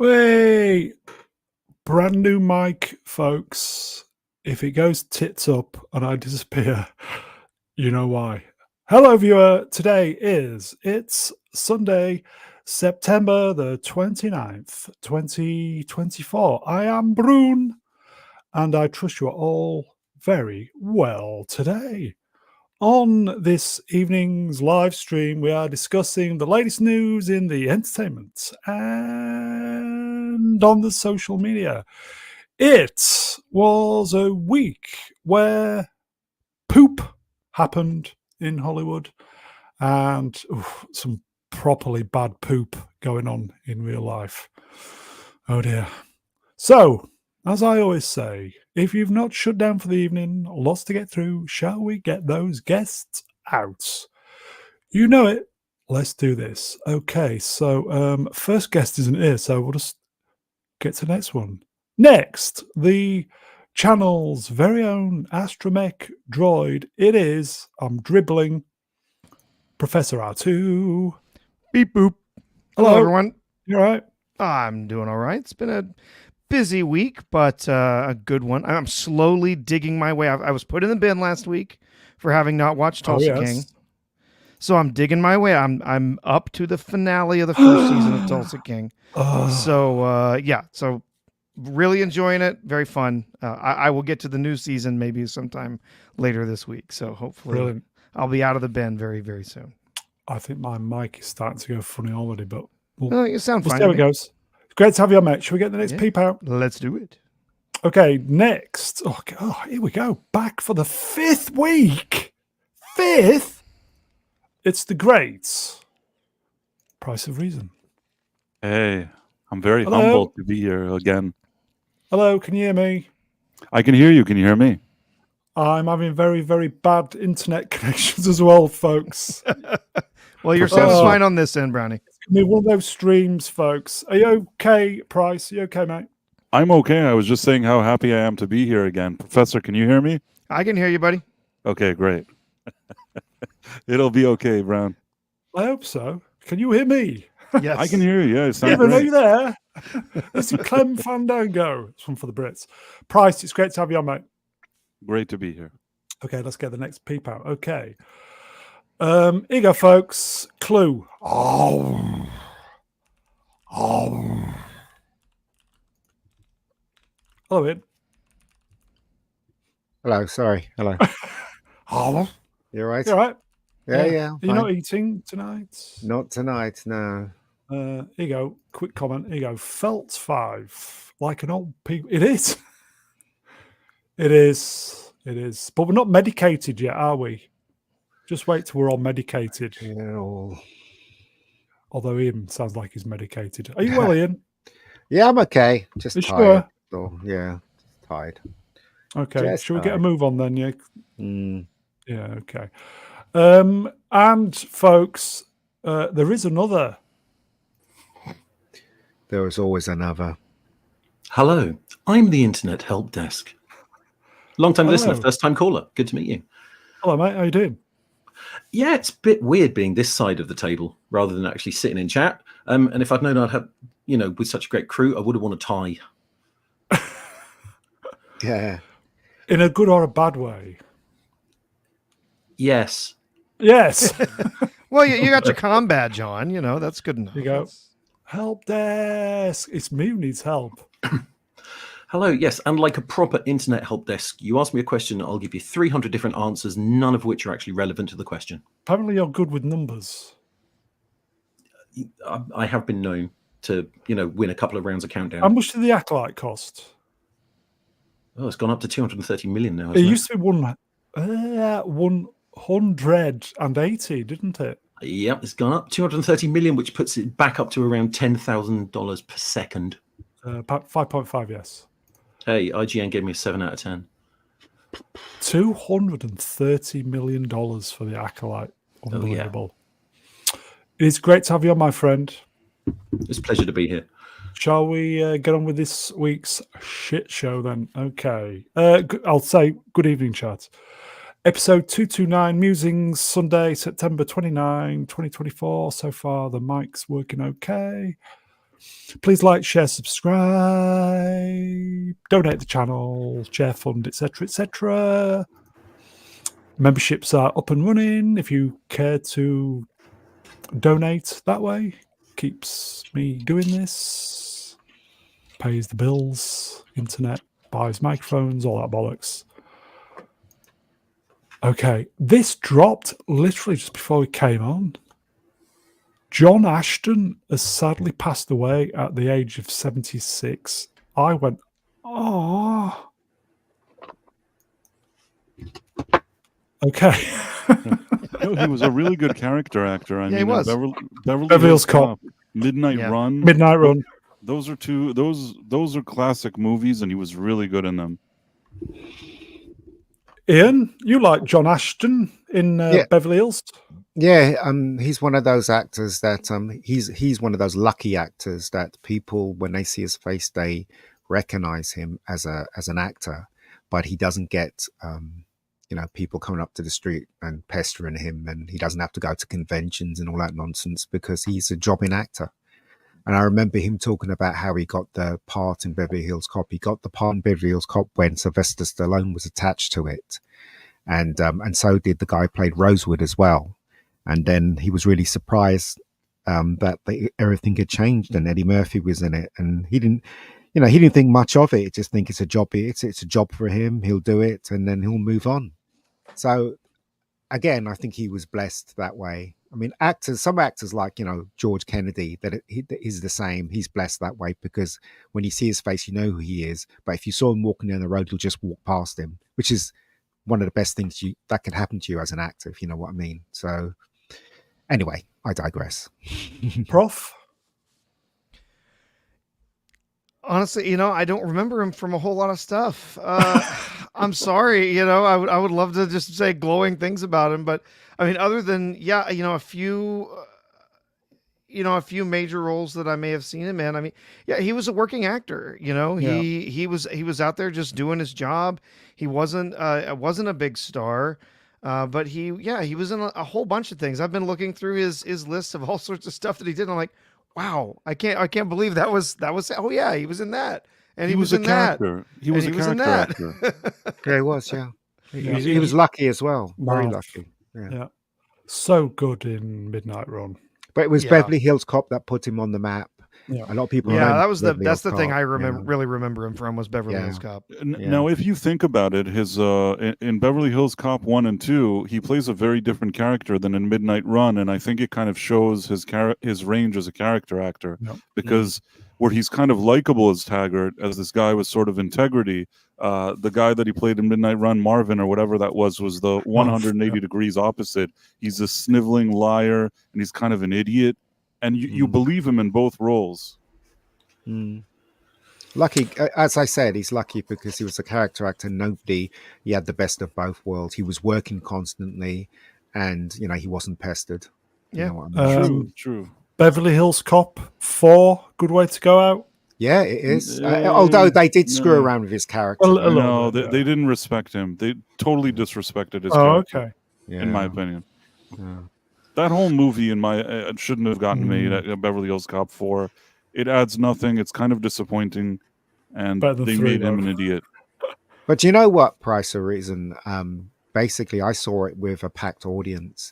Hey, brand new mic, folks. If it goes tits up and I disappear, you know why. Hello, viewer. It's Sunday, September the 29th, 2024. I am Brune, and I trust you are all very well today. On this evening's live stream, we are discussing the latest news in the entertainment and on the social media. It was a week where poop happened in Hollywood and some properly bad poop going on in real life. Oh dear. So, as I always say, if you've not shut down for the evening, lots to get through, shall we get those guests out? You know it. Let's do this. Okay, so first guest isn't here, so we'll just get to the next one. Next, the channel's very own astromech droid. It is, I'm dribbling, Professor R2. Beep boop. Hello everyone. You all right? I'm doing all right. It's been a busy week, but a good one. I'm slowly digging my way. I was put in the bin last week for having not watched Tulsa King. So I'm digging my way. I'm up to the finale of the first season of Tulsa King. So really enjoying it. Very fun. I will get to the new season maybe sometime later this week. So hopefully Brilliant. I'll be out of the bin very, very soon. I think my mic is starting to go funny already, but you sound fine. See how it goes. Great to have you on, mate. Shall we get the next peep out? Let's do it. Okay, next. Oh, here we go. Back for the fifth week. Fifth? It's the great Price of Reason. Hey, I'm very humbled to be here again. Hello, can you hear me? I can hear you. Can you hear me? I'm having very, very bad internet connections as well, folks. Well, you're sounding fine on this end, Brownie. It's going to be one of those streams, folks. Are you okay, Price? Are you okay, mate? I'm okay. I was just saying how happy I am to be here again. Professor, can you hear me? I can hear you, buddy. Okay, great. It'll be okay, Brown. I hope so. Can you hear me? Yes. I can hear you. Yeah, it sounds great. Are you there? This is Clem Fandango. It's one for the Brits. Price, it's great to have you on, mate. Great to be here. Okay, let's get the next peep out. Okay. Here you go, folks. Clue. Oh. Hello, Ian. Hello, sorry. Hello. Oh. You all right? You all right? Yeah. You're not eating tonight? Not tonight, no. Here you go. Quick comment. Here you go. Felt 5. Like an old people. It is. It is. It is. But we're not medicated yet, are we? Just wait till we're all medicated. Yeah. Although Ian sounds like he's medicated. Are you well, Ian? Yeah, I'm okay. Just tired. Sure? So, yeah, just tired. Okay. Just Shall we get a move on then? Yeah. Mm. Yeah. Okay. And folks, there is another. There is always another. Hello, I'm the Internet Help Desk. Long-time listener, first-time caller. Good to meet you. Hello, mate. How you doing? Yeah, it's a bit weird being this side of the table rather than actually sitting in chat. And if I'd known I'd have, with such a great crew, I would have worn a tie. Yeah. In a good or a bad way? Yes. Yes. Well, you got your comm badge on. That's good enough. You go. Help desk. It's me who needs help. Hello, yes, and like a proper internet help desk, you ask me a question, I'll give you 300 different answers, none of which are actually relevant to the question. Apparently you're good with numbers. I have been known to, win a couple of rounds of Countdown. How much did the Acolyte cost? Oh, it's gone up to 230 million now. It used to be 180, didn't it? Yep, it's gone up 230 million, which puts it back up to around $10,000 per second. 5.5, yes. Hey, IGN gave me a 7 out of 10. $230 million for the Acolyte. Unbelievable. Oh, yeah. It's great to have you on, my friend. It's a pleasure to be here. Shall we get on with this week's shit show then? Okay. I'll say good evening, chat. Episode 229, Musings, Sunday, September 29, 2024. So far, the mic's working okay. Please like, share, subscribe, donate the channel, share fund, etc., etc. Memberships are up and running. If you care to donate that way, keeps me doing this, pays the bills, internet, buys microphones, all that bollocks. Okay, this dropped literally just before we came on. John Ashton has sadly passed away at the age of 76. I went, oh. Okay. No, he was a really good character actor. I Yeah, he mean, was. Beverly Hills Hills Cop. Cop, Midnight Yeah. Run. Midnight Run. Those are those are classic movies, and he was really good in them. Ian, you like John Ashton in Yeah. Beverly Hills? Yeah, he's one of those actors that he's one of those lucky actors that people, when they see his face, they recognize him as an actor, but he doesn't get people coming up to the street and pestering him, and he doesn't have to go to conventions and all that nonsense because he's a jobbing actor. And I remember him talking about how he got the part in Beverly Hills Cop. He got the part in Beverly Hills Cop when Sylvester Stallone was attached to it, and so did the guy who played Rosewood as well. And then he was really surprised that everything had changed and Eddie Murphy was in it, and he didn't think much of it. He just think it's a job. It's a job for him. He'll do it, and then he'll move on. So again, I think he was blessed that way. I mean, some actors like, George Kennedy, that he is the same. He's blessed that way because when you see his face, you know who he is. But if you saw him walking down the road, you'll just walk past him, which is one of the best things that can happen to you as an actor, if you know what I mean. So anyway, I digress. Prof? Honestly, I don't remember him from a whole lot of stuff. I'm sorry, I would love to just say glowing things about him, but I mean, other than a few major roles that I may have seen him in. I mean, yeah, he was a working actor. He was out there just doing his job. He wasn't a big star, but he was in a whole bunch of things. I've been looking through his list of all sorts of stuff that he did, and I'm like, wow, I can't believe that was. Oh yeah, he was in that, and he was in that. He was a character actor. Yeah, he was. Yeah, he was lucky as well. Very lucky. Yeah, so good in Midnight Run. But it was Beverly Hills Cop that put him on the map. Yeah. A lot of people. Yeah, that's the Cop, thing I really remember him from was Beverly Hills Cop. Now, if you think about it, his in Beverly Hills Cop 1 and 2, he plays a very different character than in Midnight Run, and I think it kind of shows his range as a character actor because where he's kind of likable as Taggart, as this guy with sort of integrity. The guy that he played in Midnight Run, Marvin or whatever that was the 180 degrees opposite. He's a sniveling liar, and he's kind of an idiot. And you believe him in both roles. Lucky, as I said, he's lucky because he was a character actor. He had the best of both worlds. He was working constantly, and he wasn't pestered. Yeah, you know what I mean? True. Beverly Hills Cop 4, good way to go out. Yeah, it is. Although they did screw around with his character. No, they didn't respect him. They totally disrespected his character. Okay. Yeah. In my opinion. Yeah. That whole movie shouldn't have gotten made at Beverly Hills Cop 4. It adds nothing. It's kind of disappointing, and they made him an idiot. But you know what, Price of Reason? Basically, I saw it with a packed audience,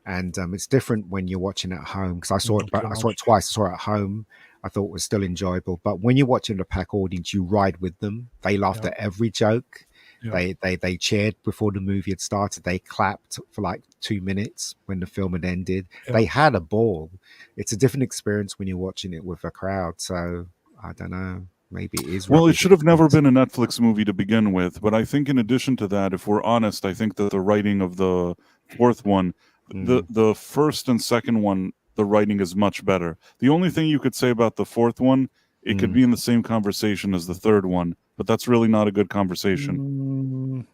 and it's different when you're watching at home because I saw it twice. I saw it at home. I thought it was still enjoyable, but when you're watching a packed audience, you ride with them. They laughed at every joke. Yeah. They cheered before the movie had started. They clapped for like 2 minutes when the film had ended. Yeah. They had a ball. It's a different experience when you're watching it with a crowd. So I don't know. Maybe it is. Well, it should have never been a Netflix movie to begin with. But I think in addition to that, if we're honest, I think that the writing of the fourth one, the first and second one, the writing is much better. The only thing you could say about the fourth one, it could be in the same conversation as the third one, but that's really not a good conversation.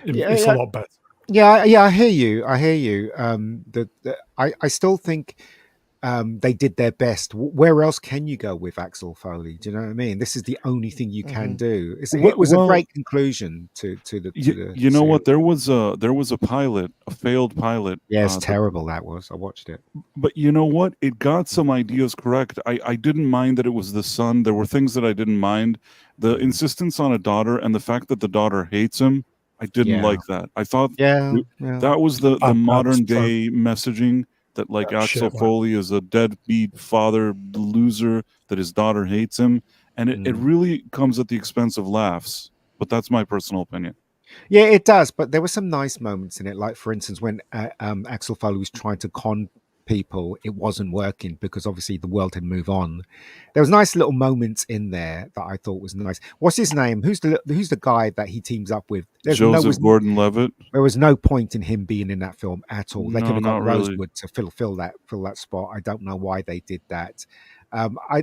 It's a lot better. Yeah, I hear you. I still think they did their best. Where else can you go with Axel Foley? Do you know what I mean? This is the only thing you can do. It was a great conclusion to the you know series. what? There was a pilot, a failed pilot. Yeah, it's terrible. That was. I watched it. But you know what? It got some ideas correct. I didn't mind that it was the son. There were things that I didn't mind. The insistence on a daughter and the fact that the daughter hates him. I didn't like that. I thought that was the modern day messaging. That like Axel Foley is a deadbeat father loser, that his daughter hates him. And it really comes at the expense of laughs. But that's my personal opinion. Yeah, it does. But there were some nice moments in it. Like, for instance, when Axel Foley was trying to con people, it wasn't working because obviously the world had moved on. There was nice little moments in there that I thought was nice. What's his name? Who's the guy that he teams up with? Joseph Gordon-Levitt. There was no point in him being in that film at all. They could have got Rosewood really to fill that spot. I don't know why they did that. I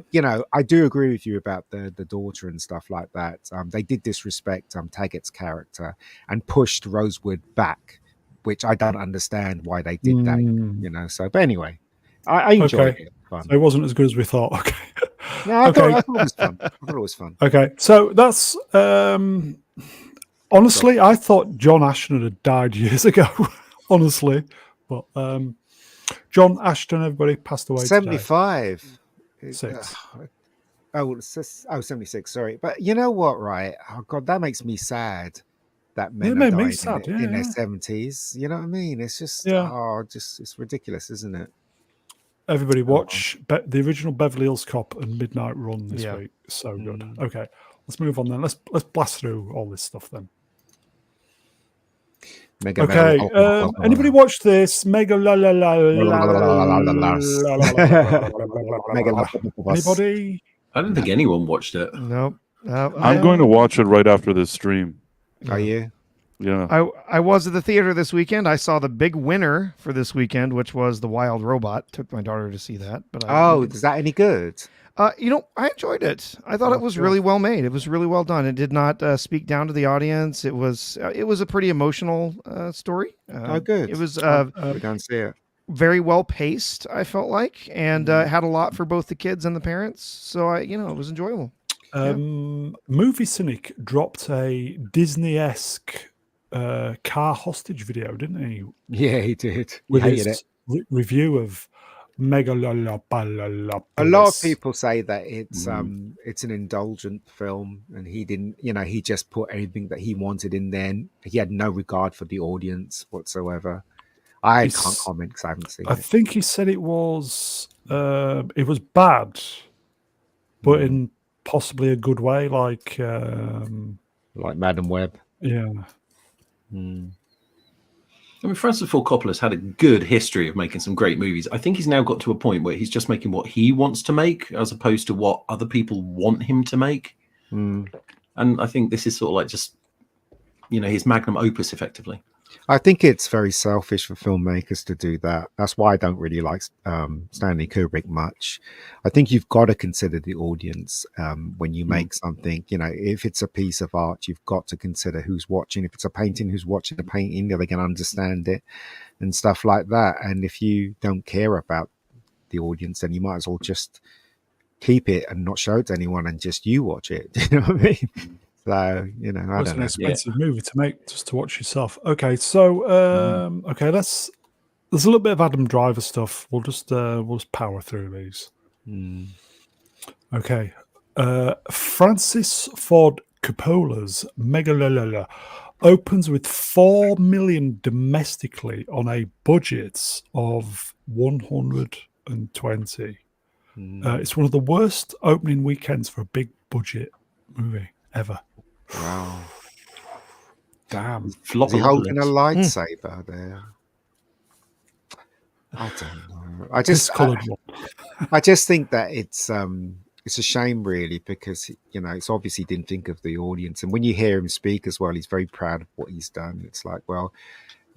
do agree with you about the daughter and stuff like that. They did disrespect Taggart's character and pushed Rosewood back, which I don't understand why they did that. So, but anyway, I enjoyed it. Fun. So it wasn't as good as we thought. Okay. No, I thought it was fun. I thought it was fun. Okay, so that's honestly, I thought John Ashton had died years ago. Honestly, but John Ashton, everybody passed away. 75. Today. 6. 76. Sorry, but you know what? Right? Oh God, that makes me sad. That men made are me dying sad, in their 70s. You know what I mean? It's just it's ridiculous, isn't it? Everybody watch the original Beverly Hills Cop and Midnight Run this week. So good. Okay, let's move on then. Let's blast through all this stuff then. Anybody watch this? Mega la la la la. Anybody? I don't think anyone watched it. Nope. I'm going to watch it right after this stream. Are you? Yeah. I was at the theater this weekend. I saw the big winner for this weekend, which was The Wild Robot. Took my daughter to see that. But is that any good? I enjoyed it. I thought it was really well made. It was really well done. It did not speak down to the audience. It was a pretty emotional story. Good. It was we don't see it. Very well paced, I felt like, and had a lot for both the kids and the parents. So it was enjoyable. Movie Cynic dropped a Disney-esque car hostage video, didn't he? Yeah, he did. With his review of Megalolopolis. A lot of people say that it's an indulgent film, and he didn't, he just put anything that he wanted in there. He had no regard for the audience whatsoever. I can't comment because I haven't seen it. I think he said it was bad, but in possibly a good way, like Madam Web. Yeah. I mean, Francis Ford Coppola's had a good history of making some great movies. I think he's now got to a point where he's just making what he wants to make as opposed to what other people want him to make. And I think this is sort of like just, his magnum opus, effectively. I think it's very selfish for filmmakers to do that. That's why I don't really like Stanley Kubrick much. I think you've got to consider the audience when you make something. If it's a piece of art, you've got to consider who's watching. If it's a painting, who's watching the painting, are they going to understand it and stuff like that? And if you don't care about the audience, then you might as well just keep it and not show it to anyone and just you watch it. Do you know what I mean? So, I don't know. It's an expensive movie to make just to watch yourself. Okay, so there's a little bit of Adam Driver stuff. We'll just power through these. Okay. Francis Ford Coppola's Megalolopolis opens with $4 million domestically on a budget of 120. It's one of the worst opening weekends for a big budget movie ever. Wow. Damn. Is he holding a lightsaber there? I don't know. I just think that it's a shame, really, because it's obviously didn't think of the audience. And when you hear him speak as well, he's very proud of what he's done. It's like, well,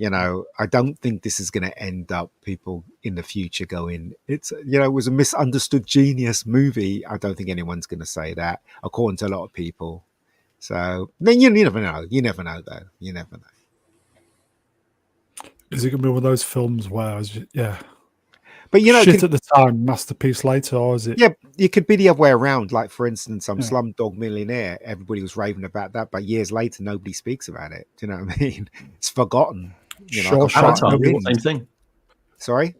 I don't think this is going to end up people in the future going, it was a misunderstood genius movie. I don't think anyone's going to say that, according to a lot of people. So then you never know. You never know, though. You never know. Is it going to be one of those films where, But shit at the time, masterpiece later, or is it? Yeah, it could be the other way around. Like, for instance, Slumdog Millionaire, everybody was raving about that, but years later, nobody speaks about it. Do you know what I mean? It's forgotten. Avatar, same thing. Sorry?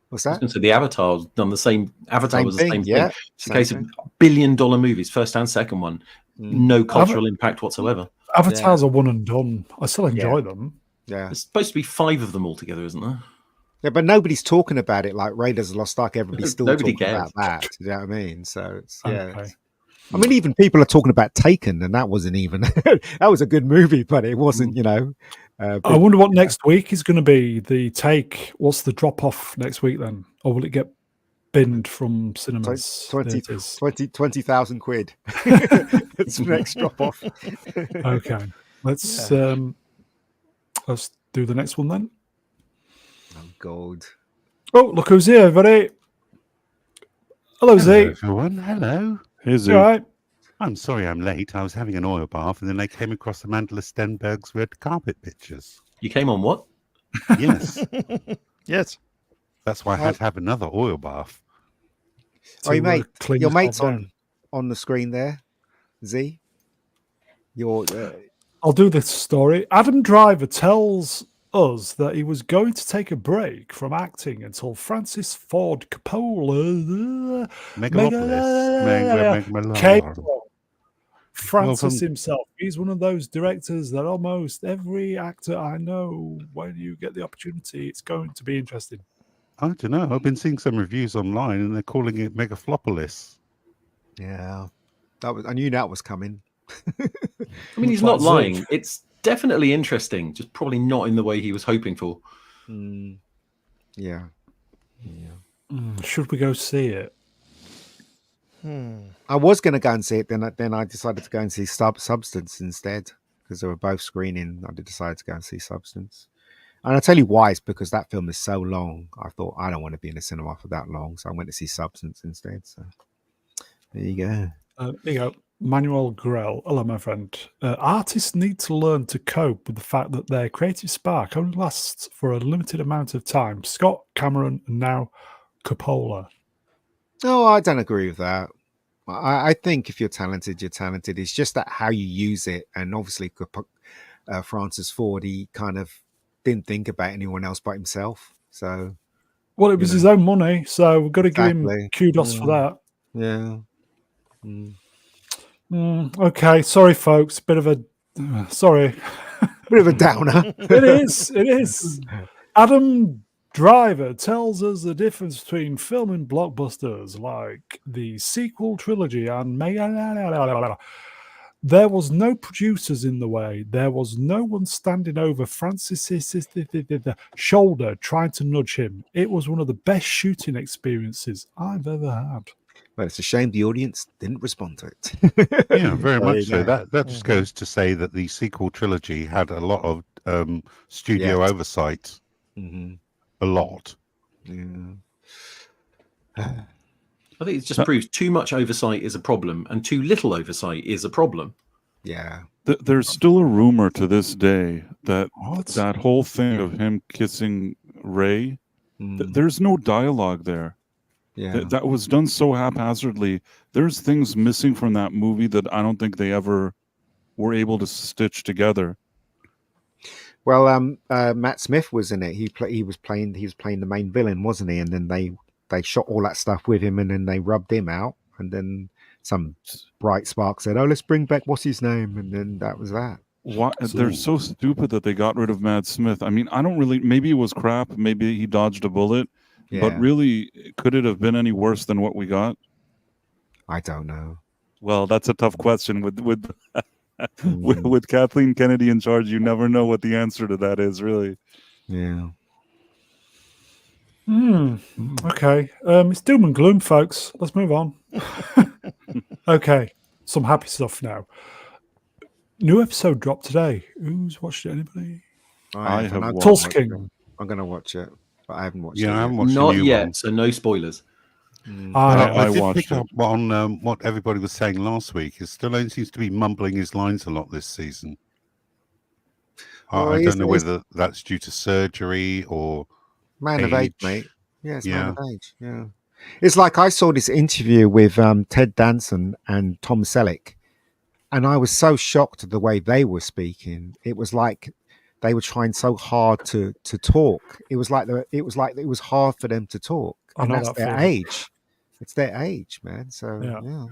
What's that? I was going to say the Avatar's done the same. Avatar was the same thing. Yeah, it's a case of $1 billion movies, first and second one. No cultural impact whatsoever. Avatars are one and done. I still enjoy them. Yeah. There's supposed to be 5 of them altogether, isn't there? Yeah, but nobody's talking about it like Raiders of the Lost Ark. Everybody's still talking cares about that. You know what I mean? So it's Okay. I mean, even people are talking about Taken, and that wasn't even that was a good movie, but it wasn't. I wonder what next week is going to be. The take. What's the drop off next week then, or will it get binned from cinemas? 20,000 quid. It's the next drop off. Okay, let's do the next one then. Oh God! Oh, look who's here, everybody! Hello, Z. Everyone. Hello. Hey, Z. You all right? I'm sorry I'm late. I was having an oil bath, and then I came across Amanda Stenberg's red carpet pictures. You came on what? Yes. Yes. That's why I had to have another oil bath. Oh, your mate's down. on the screen there, Z. I'll do this story. Adam Driver tells us that he was going to take a break from acting until Francis Ford Coppola came along. Francis himself. He's one of those directors that almost every actor I know, when you get the opportunity, it's going to be interesting. I don't know. I've been seeing some reviews online, and they're calling it Megaflopolis. Yeah, I knew that was coming. I mean, he's not lying. It's definitely interesting, just probably not in the way he was hoping for. Yeah. Should we go see it? I was going to go and see it, then I decided to go and see Substance instead, because they were both screening. I decided to go and see Substance. And I'll tell you why. It's because that film is so long. I thought, I don't want to be in the cinema for that long, so I went to see Substance instead. So there you go. There you go. Manuel Grell. Hello, my friend. Artists need to learn to cope with the fact that their creative spark only lasts for a limited amount of time. Scott, Cameron, and now Coppola. No, I don't agree with that. I think if you're talented, you're talented. It's just that how you use it. And obviously, Francis Ford, he kind of didn't think about anyone else but himself. So, well, it was his own money, so we've got to give him kudos for that. Yeah. Okay, sorry, folks. Bit of a downer. It is. Adam Driver tells us the difference between filming blockbusters like the sequel trilogy and there was no producers in the way. There was no one standing over Francis' shoulder trying to nudge him. It was one of the best shooting experiences I've ever had. Well, it's a shame the audience didn't respond to it. Yeah, very much so. That just goes to say that the sequel trilogy had a lot of studio oversight. A lot. I think it just proves too much oversight is a problem, and too little oversight is a problem. Yeah. There's still a rumor to this day that that whole thing of him kissing Ray, there's no dialogue there. Yeah. That was done so haphazardly. There's things missing from that movie that I don't think they ever were able to stitch together. Well, Matt Smith was in it. He was playing the main villain, wasn't he? And then they shot all that stuff with him, and then they rubbed him out. And then some bright spark said, "Oh, let's bring back what's his name," and then that was that. They're so stupid that they got rid of Matt Smith. I mean, I don't really. Maybe it was crap. Maybe he dodged a bullet. Yeah. But really, could it have been any worse than what we got? I don't know. Well, that's a tough question. With Kathleen Kennedy in charge, you never know what the answer to that is, really. Yeah. Okay. It's doom and gloom, folks. Let's move on. Okay. Some happy stuff now. New episode dropped today. Who's watched it? Anybody? I have watched Tulsa King. I'm going to watch it, but I haven't watched it. I haven't watched Not the new yet, one. so no spoilers. I did watched pick up on what everybody was saying last week. Stallone seems to be mumbling his lines a lot this season. I don't know whether that's due to surgery or man of age, mate. Yeah, it's coming of age. Yeah. It's like I saw this interview with Ted Danson and Tom Selleck, and I was so shocked at the way they were speaking. It was like they were trying so hard to talk. It was like it was hard for them to talk, and that's their age. It's their age, man. So yeah.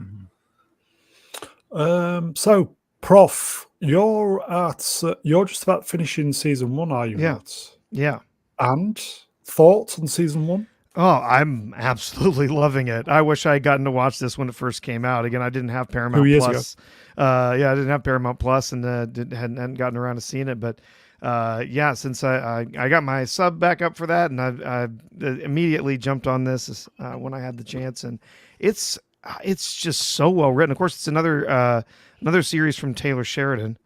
So, Prof, you're just about finishing season 1, are you not? Yeah. And thoughts on season 1? Oh, I'm absolutely loving it. I wish I had gotten to watch this when it first came out. Again, I didn't have Paramount Plus. I didn't have Paramount Plus, and hadn't gotten around to seeing it. But since I got my sub back up for that, and I immediately jumped on this when I had the chance, and it's just so well written. Of course, it's another series from Taylor Sheridan,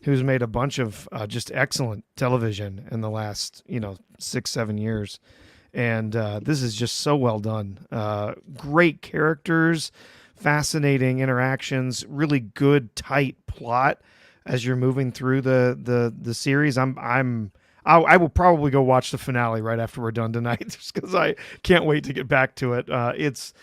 who's made a bunch of just excellent television in the last 6-7 years. And this is just so well done. Great characters, fascinating interactions, really good, tight plot as you're moving through the series. I will probably go watch the finale right after we're done tonight, just because I can't wait to get back to it. It's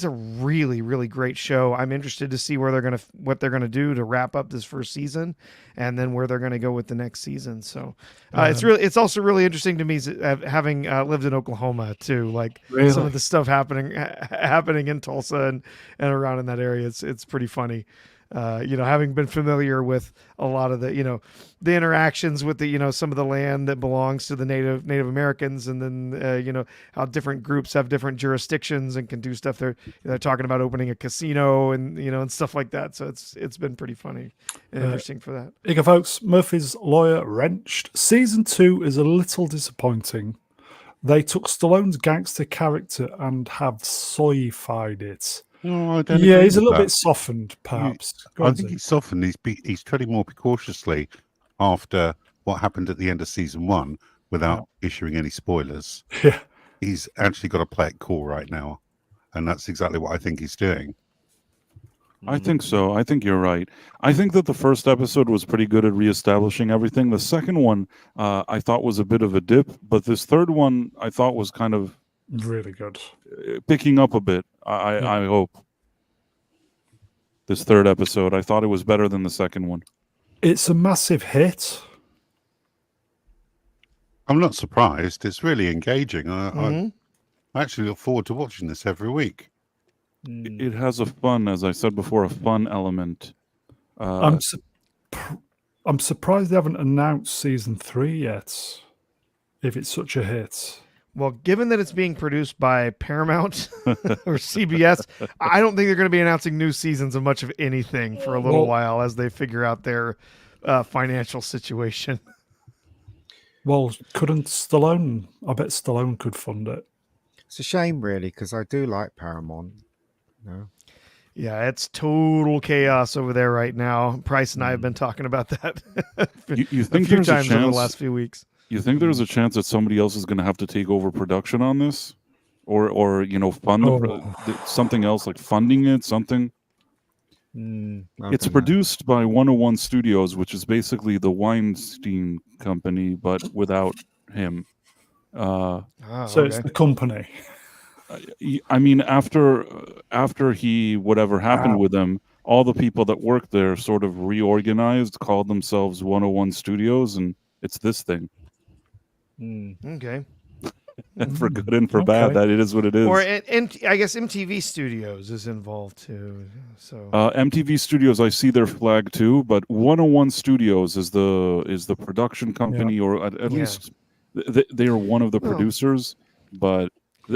a really, really great show. I'm interested to see what they're gonna do to wrap up this first season, and then where they're gonna go with the next season. So it's also really interesting to me, having lived in Oklahoma too. Like some of the stuff happening in Tulsa and around in that area. It's pretty funny. Having been familiar with a lot of the interactions with some of the land that belongs to the Native Americans, and then how different groups have different jurisdictions and can do stuff. They're talking about opening a casino and stuff like that. So it's been pretty funny and interesting for that. Here, folks, Murphy's Lawyer Wrenched. Season 2 is a little disappointing. They took Stallone's gangster character and have soy-fied it. No, I don't he's a little bit softened, perhaps. I think he's softened. He's treading more cautiously after what happened at the end of season 1, without issuing any spoilers. Yeah, he's actually got to play it cool right now, and that's exactly what I think he's doing. I think so. I think you're right. I think that the first episode was pretty good at reestablishing everything. The second one, I thought was a bit of a dip, but this third one I thought was kind of really good, picking up a bit. I hope. This third episode, I thought it was better than the second one. It's a massive hit. I'm not surprised. It's really engaging. I actually look forward to watching this every week. It has a fun, as I said before, a fun element. I'm surprised they haven't announced season 3 yet, if it's such a hit. Well, given that it's being produced by Paramount or CBS, I don't think they're going to be announcing new seasons of much of anything for a little while as they figure out their financial situation. Well, couldn't Stallone? I bet Stallone could fund it. It's a shame, really, because I do like Paramount. No. Yeah, it's total chaos over there right now. Price and I have been talking about that you think a few there's times a chance, over the last few weeks. You think there's a chance that somebody else is going to have to take over production on this, or fund something else, like funding it, something? It's produced by 101 Studios, which is basically the Weinstein Company, but without him. It's the company. I mean, after he whatever happened with him, all the people that worked there sort of reorganized, called themselves 101 Studios, and it's this thing. Okay. For good and for bad, that it is what it is. Or and I guess MTV Studios is involved too. So MTV Studios, I see their flag too, but 101 Studios is the production company, or at least they are one of the producers, but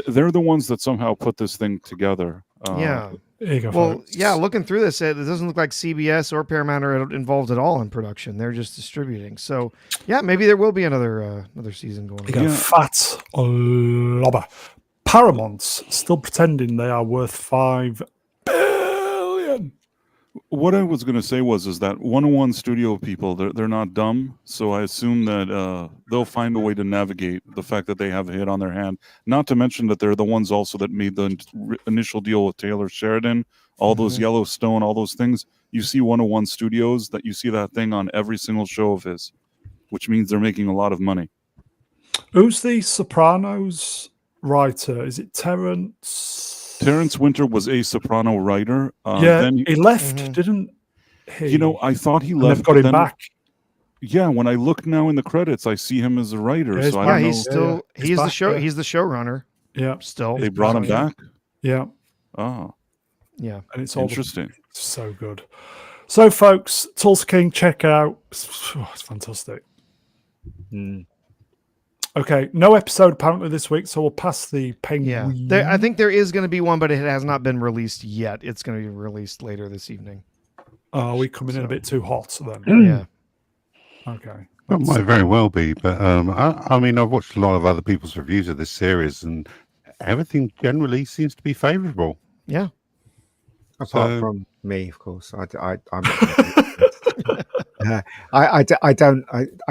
they're the ones that somehow put this thing together. Looking through this, it doesn't look like CBS or Paramount are involved at all in production. They're just distributing. So, maybe there will be another season going on. Fat lobber. Paramount's still pretending they are worth $5 billion. What I was going to say is that 101 Studio people, they're not dumb, so I assume that they'll find a way to navigate the fact that they have a hit on their hand. Not to mention that they're the ones also that made the initial deal with Taylor Sheridan, all those Yellowstone, all those things. You see 101 Studios, that you see that thing on every single show of his, which means they're making a lot of money. Who's the Sopranos writer? Is it Terrence? Terrence Winter was a soprano writer. Then he left, didn't he? You know, I thought he left. They've got him back. Yeah, when I look now in the credits, I see him as a writer. Yeah, so I don't know. He's still he's the show. He's the showrunner. Yeah, still they brought him back. Yeah. Oh, yeah, and it's interesting. So good. So, folks, Tulsa King, check out. Oh, it's fantastic. Okay, no episode apparently this week, so we'll pass the Penguin. Yeah, I think there is going to be one, but it has not been released yet. It's going to be released later this evening. Are we coming in a bit too hot then? Yeah. Okay. That might very well be, but I mean, I've watched a lot of other people's reviews of this series, and everything generally seems to be favourable. Yeah. Apart from me, of course. I'm I don't.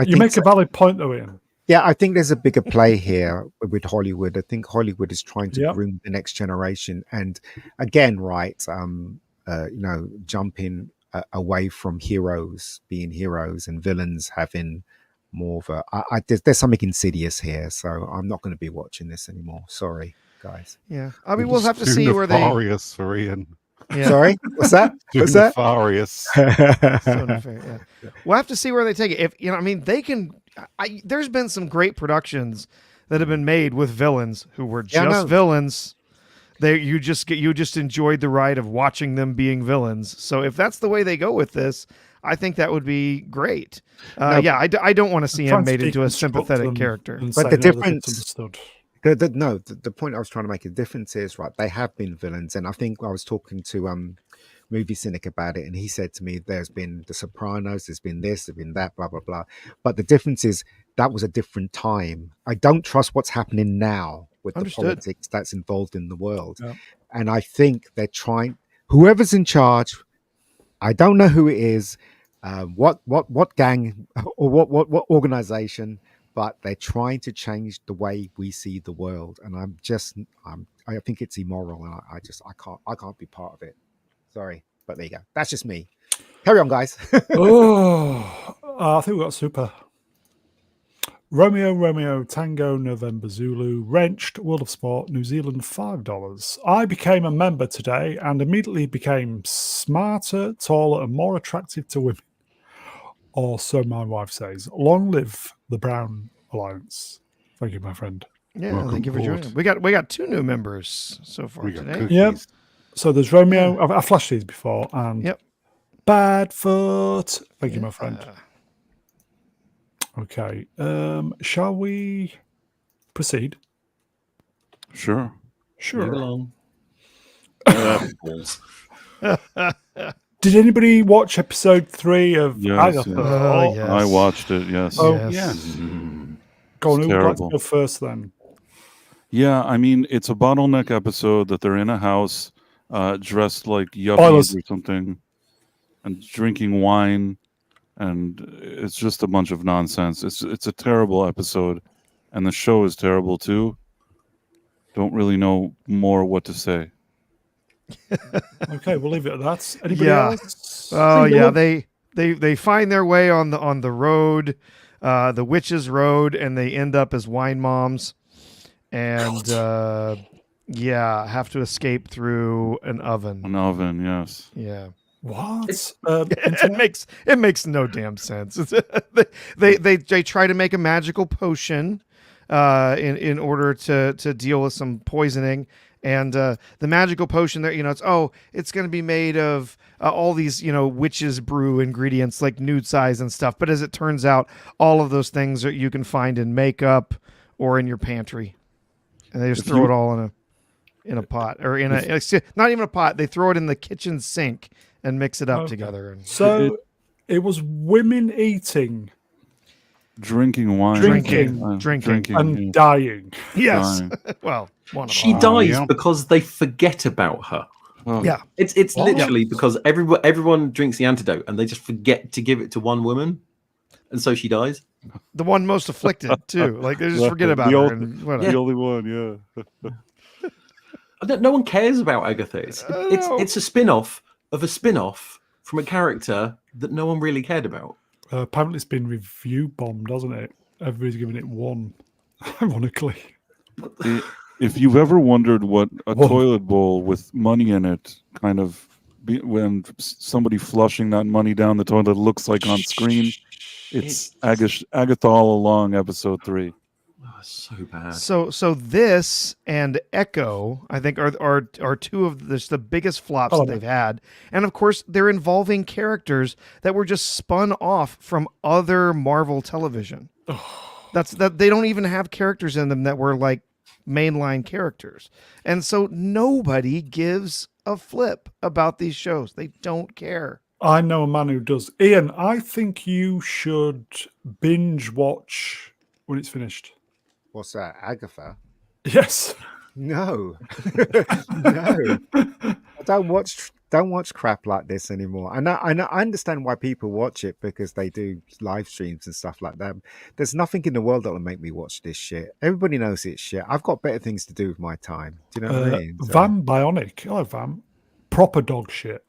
You make a valid point, though, Ian. Yeah, I think there's a bigger play here with Hollywood. I think Hollywood is trying to groom the next generation, and again, right, jumping away from heroes being heroes and villains having more of a. There's something insidious here, so I'm not going to be watching this anymore. Sorry, guys. Yeah, I mean, we'll have to see where they. Nefarious for Ian. Yeah. Sorry, what's that? What's that? Nefarious. So nefarious, yeah. We'll have to see where they take it. If I mean, they can. There's been some great productions that have been made with villains who were just villains. You just enjoyed the ride of watching them being villains. So if that's the way they go with this, I think that would be great. I don't want to see him made into a sympathetic character. But the difference. The point I was trying to make, the difference is, right, they have been villains, and I think I was talking to Movie Cynic about it, and he said to me, there's been The Sopranos, there's been this, there's been that, blah, blah, blah. But the difference is that was a different time. I don't trust what's happening now with the politics that's involved in the world. Yeah. And I think they're trying, whoever's in charge, I don't know who it is, what gang or what organization, but they're trying to change the way we see the world, and I think it's immoral, and I can't be part of it. Sorry, but there you go. That's just me. Carry on, guys. I think we got super. Romeo Tango November Zulu Wrenched World of Sport New Zealand $5. I became a member today and immediately became smarter, taller, and more attractive to women. Or so my wife says. Long live the Brown Alliance. Thank you, my friend. Yeah, welcome, thank you for joining. We got 2 new members so far today. Yep. So there's Romeo. I flashed these before, and Badfoot. Thank you, my friend. Okay. Shall we proceed? Sure. Did anybody watch episode 3 of Agatha? Yes. I watched it, yes. Oh, yes. Go on, who would like to go first then? Yeah, I mean, it's a bottleneck episode that they're in a house dressed like yuppies or something and drinking wine, and it's just a bunch of nonsense. It's a terrible episode, and the show is terrible too. Don't really know more what to say. Okay, we'll leave it at that. Anybody else? Oh yeah, they find their way on the road, the witches' road, and they end up as wine moms, and have to escape through an oven. An oven, yes. Yeah. What? It makes no damn sense. They try to make a magical potion in order to deal with some poisoning. And the magical potion there, it's going to be made of all these, witches brew ingredients like nude size and stuff. But as it turns out, all of those things that you can find in makeup or in your pantry, and they just throw it all in a pot or not even a pot. They throw it in the kitchen sink and mix it up together. So it was women eating. Drinking wine. Drinking. And dying. Yes. Dying. Well, one of she dies because they forget about her. Yeah. It's literally because everyone drinks the antidote and they just forget to give it to one woman. And so she dies. The one most afflicted, too. Like, they just forget about her. The only one, yeah. No one cares about Agatha. It's a spin-off of a spin-off from a character that no one really cared about. Apparently it's been review bombed, hasn't it? Everybody's giving it 1, ironically. If you've ever wondered what a toilet bowl with money in it kind of when somebody flushing that money down the toilet looks like on screen, it's Agatha All Along, episode 3. Oh, so bad. So this and Echo, I think, are two of the biggest flops that they've had, and of course they're involving characters that were just spun off from other Marvel television. That they don't even have characters in them that were like mainline characters, and so nobody gives a flip about these shows. They don't care. I know a man who does. Ian, I think you should binge watch when it's finished. What's that, Agatha? Yes. No. No. I don't watch crap like this anymore. I understand why people watch it, because they do live streams and stuff like that. There's nothing in the world that will make me watch this shit. Everybody knows it's shit. I've got better things to do with my time. Do you know what I mean? So. Vam Bionic. Hello, Vam. Proper dog shit.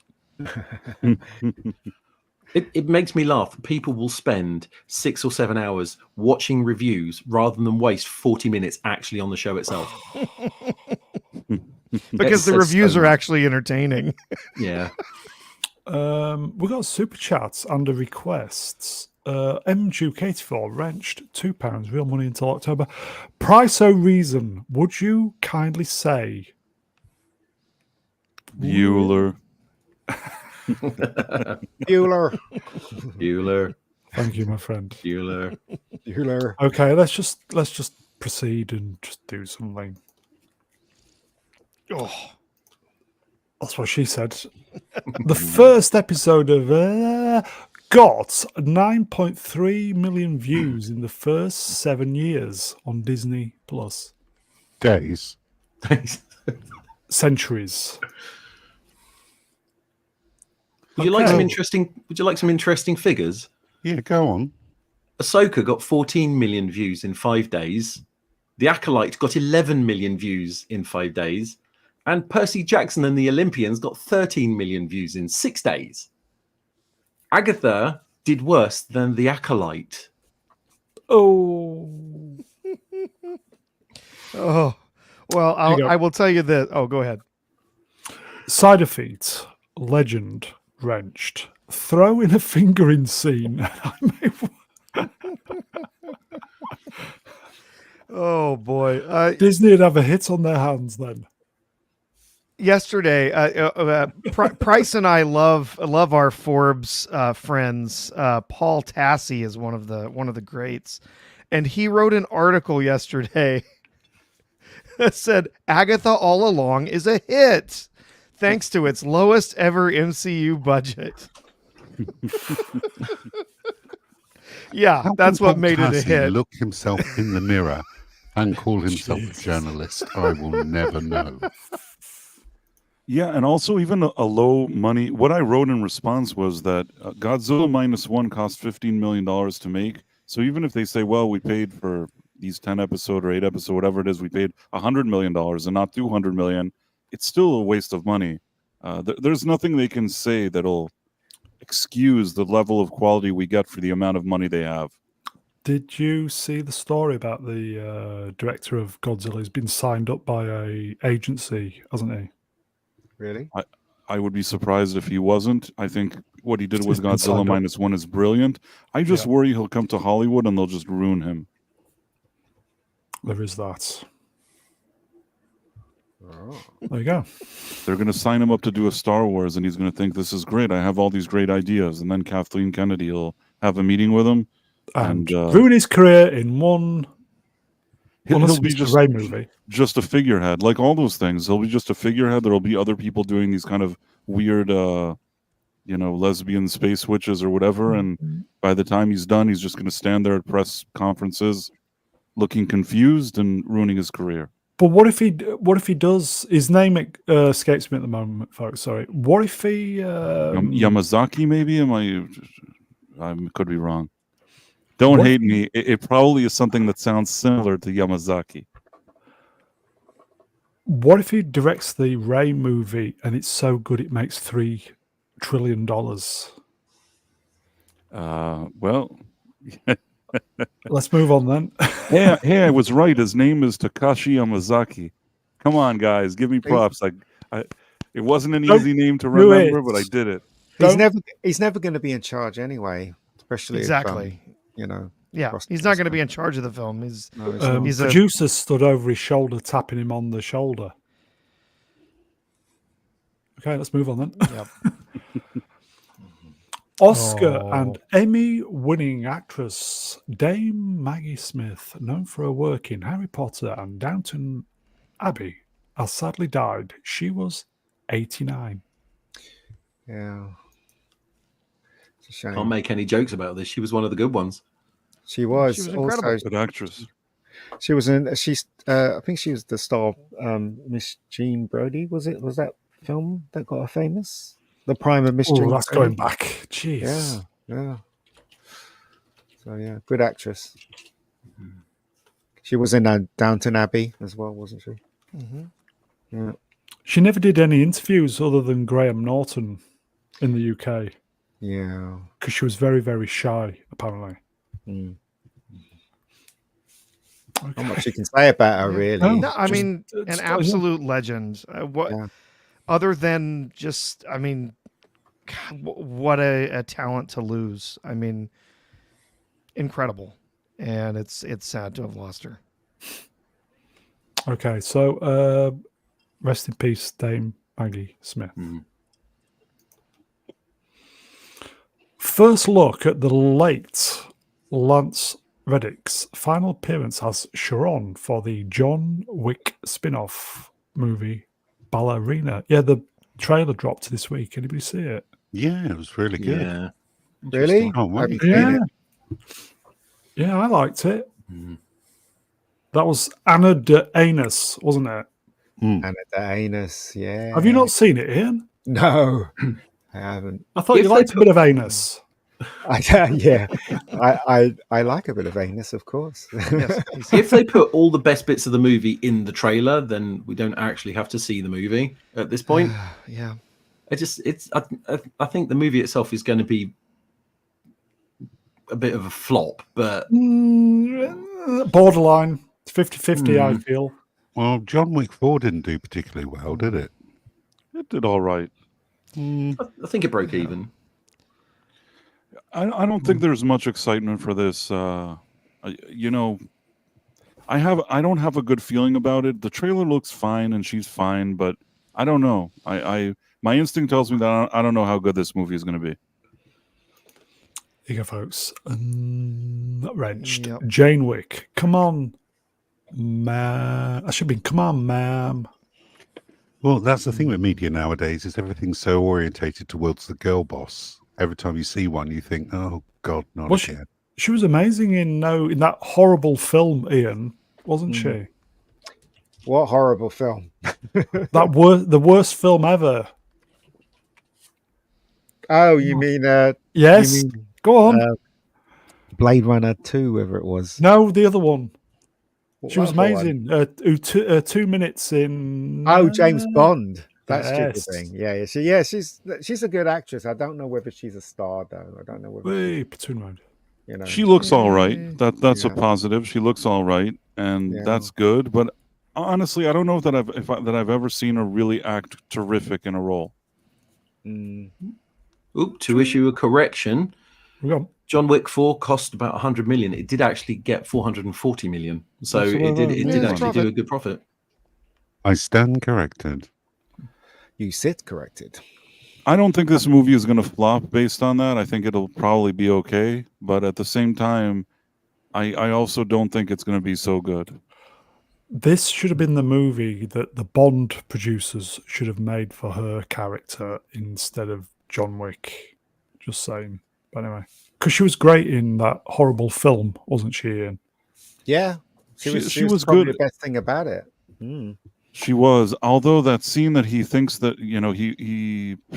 It makes me laugh. People will spend 6 or 7 hours watching reviews rather than waste 40 minutes actually on the show itself. Because the reviews are actually entertaining. Yeah. We've got super chats under requests. M Duke84 wrenched £2, real money until October. Price o reason, would you kindly say? Bueller. Bueller. Thank you, my friend. Bueller. Okay, let's just proceed and just do something. Oh, that's what she said. The first episode of got 9.3 million views in the first 7 years on Disney Plus. Days. Centuries. Would you like some interesting figures? Yeah, go on. Ahsoka got 14 million views in 5 days. The Acolyte got 11 million views in 5 days. And Percy Jackson and the Olympians got 13 million views in 6 days. Agatha did worse than the Acolyte. Oh. Oh. Well, I will tell you this. Oh, go ahead. Side effects. Legend. Wrenched. Throw in a fingering scene. Oh boy, Disney would have a hit on their hands then. Yesterday, Price and I love our Forbes friends. Paul Tassi is one of the greats, and he wrote an article yesterday that said Agatha All Along is a hit, thanks to its lowest ever MCU budget. Yeah, that's what made it a hit. Look himself in the mirror and call himself a journalist. I will never know. Yeah, and also even a low money. What I wrote in response was that Godzilla -1 cost $15 million to make. So even if they say, well, we paid for these 10 episode or 8 episode, whatever it is, we paid $100 million and not $200 million, it's still a waste of money. There's nothing they can say that'll excuse the level of quality we get for the amount of money they have. Did you see the story about the director of Godzilla? He's been signed up by a agency, hasn't he? Really? I would be surprised if he wasn't. I think what he did with Godzilla -1 is brilliant. I just worry he'll come to Hollywood and they'll just ruin him. There is that. Oh. There you go. They're going to sign him up to do a Star Wars, and he's going to think, this is great. I have all these great ideas. And then Kathleen Kennedy will have a meeting with him. And ruin his career in one... He'll be just a figurehead, like all those things. He'll be just a figurehead. There'll be other people doing these kind of weird, lesbian space witches or whatever. And by the time he's done, he's just going to stand there at press conferences, looking confused and ruining his career. But what if he does? His name escapes me at the moment, folks. Sorry. What if he Yamazaki? Maybe I could be wrong. Don't hate me. It probably is something that sounds similar to Yamazaki. What if he directs the Ray movie and it's so good it makes $3 trillion? Well, Let's move on then. Hey, I was right. His name is Takashi Yamazaki. Come on, guys, give me props. It wasn't an easy name to remember, but I did it. He's never going to be in charge anyway, especially exactly. If, yeah, he's not going to be in charge of the film. He's producers stood over his shoulder, tapping him on the shoulder. Okay, let's move on then. Yep. Oscar and Emmy-winning actress Dame Maggie Smith, known for her work in Harry Potter and Downton Abbey, has sadly died. She was 89. Yeah. It's a shame. Can't make any jokes about this. She was one of the good ones. She was incredible. also Good actress. She was in. I think she was the star of Miss Jean Brodie. Was that film that got her famous? The prime of Miss Jean. That's Brodie? going back. Jeez. Yeah. So yeah, good actress. She was in Downton Abbey as well, wasn't she? Mm-hmm. Yeah. She never did any interviews other than Graham Norton in the UK. Yeah. Because she was very, very shy, apparently. Mm. Okay. Not much you can say about her, really. No, I mean, an absolute legend. Other than just, I mean, God, what a talent to lose. I mean, incredible. And it's sad to have lost her. Okay, so rest in peace, Dame Maggie Smith. Mm. First look at the late Lance Reddick's final appearance as Sharon for the John Wick spin-off movie Ballerina. Yeah, the trailer dropped this week. Anybody see it? Yeah, it was really good. Yeah. Really? Oh, wow. Yeah, I liked it. Mm. That was Anna de Anis, wasn't it? Anna de Anis, yeah. Have you not seen it, Ian? No, I haven't. I thought you liked a bit of anus. Yeah, I like a bit of anus, of course. Yes. If they put all the best bits of the movie in the trailer, then we don't actually have to see the movie at this point. Yeah. I think the movie itself is going to be a bit of a flop, but Borderline. It's 50-50, I feel. Well, John Wick 4 didn't do particularly well, did it? It did all right. I think it broke even. I don't think there's much excitement for this. I don't have a good feeling about it. The trailer looks fine and she's fine, but I don't know. My instinct tells me that I don't know how good this movie is going to be. Here you go, folks. Wrenched. Yep. Jane Wick. Come on, ma'am. I should be. Come on, ma'am. Well, that's the thing with media nowadays is everything's so orientated towards the girl boss. Every time you see one, you think, "Oh God, not again." She was amazing in that horrible film, Ian, wasn't she? What horrible film! The worst film ever. Oh, you mean yes? Go on. Blade Runner 2, whatever it was. No, the other one. She was What amazing. 2 minutes in. Oh, James Bond. That's yes. stupid thing. Yeah. She's a good actress. I don't know whether she's a star though. I don't know whether. Platoon mode. She looks all right. That's a positive. She looks all right, and that's good. But honestly, I don't know that I've ever seen her really act terrific in a role. To issue a correction, John Wick 4 cost about 100 million. It did actually get 440 million, so it did actually do a good profit. I stand corrected. You sit corrected. I don't think this movie is going to flop based on that. I think it'll probably be okay, but at the same time, I also don't think it's going to be so good. This should have been the movie that the Bond producers should have made for her character instead of John Wick. Just saying. But anyway, because she was great in that horrible film, wasn't she, Ian? Yeah, she was probably good. The best thing about it. She was, although that scene that he thinks that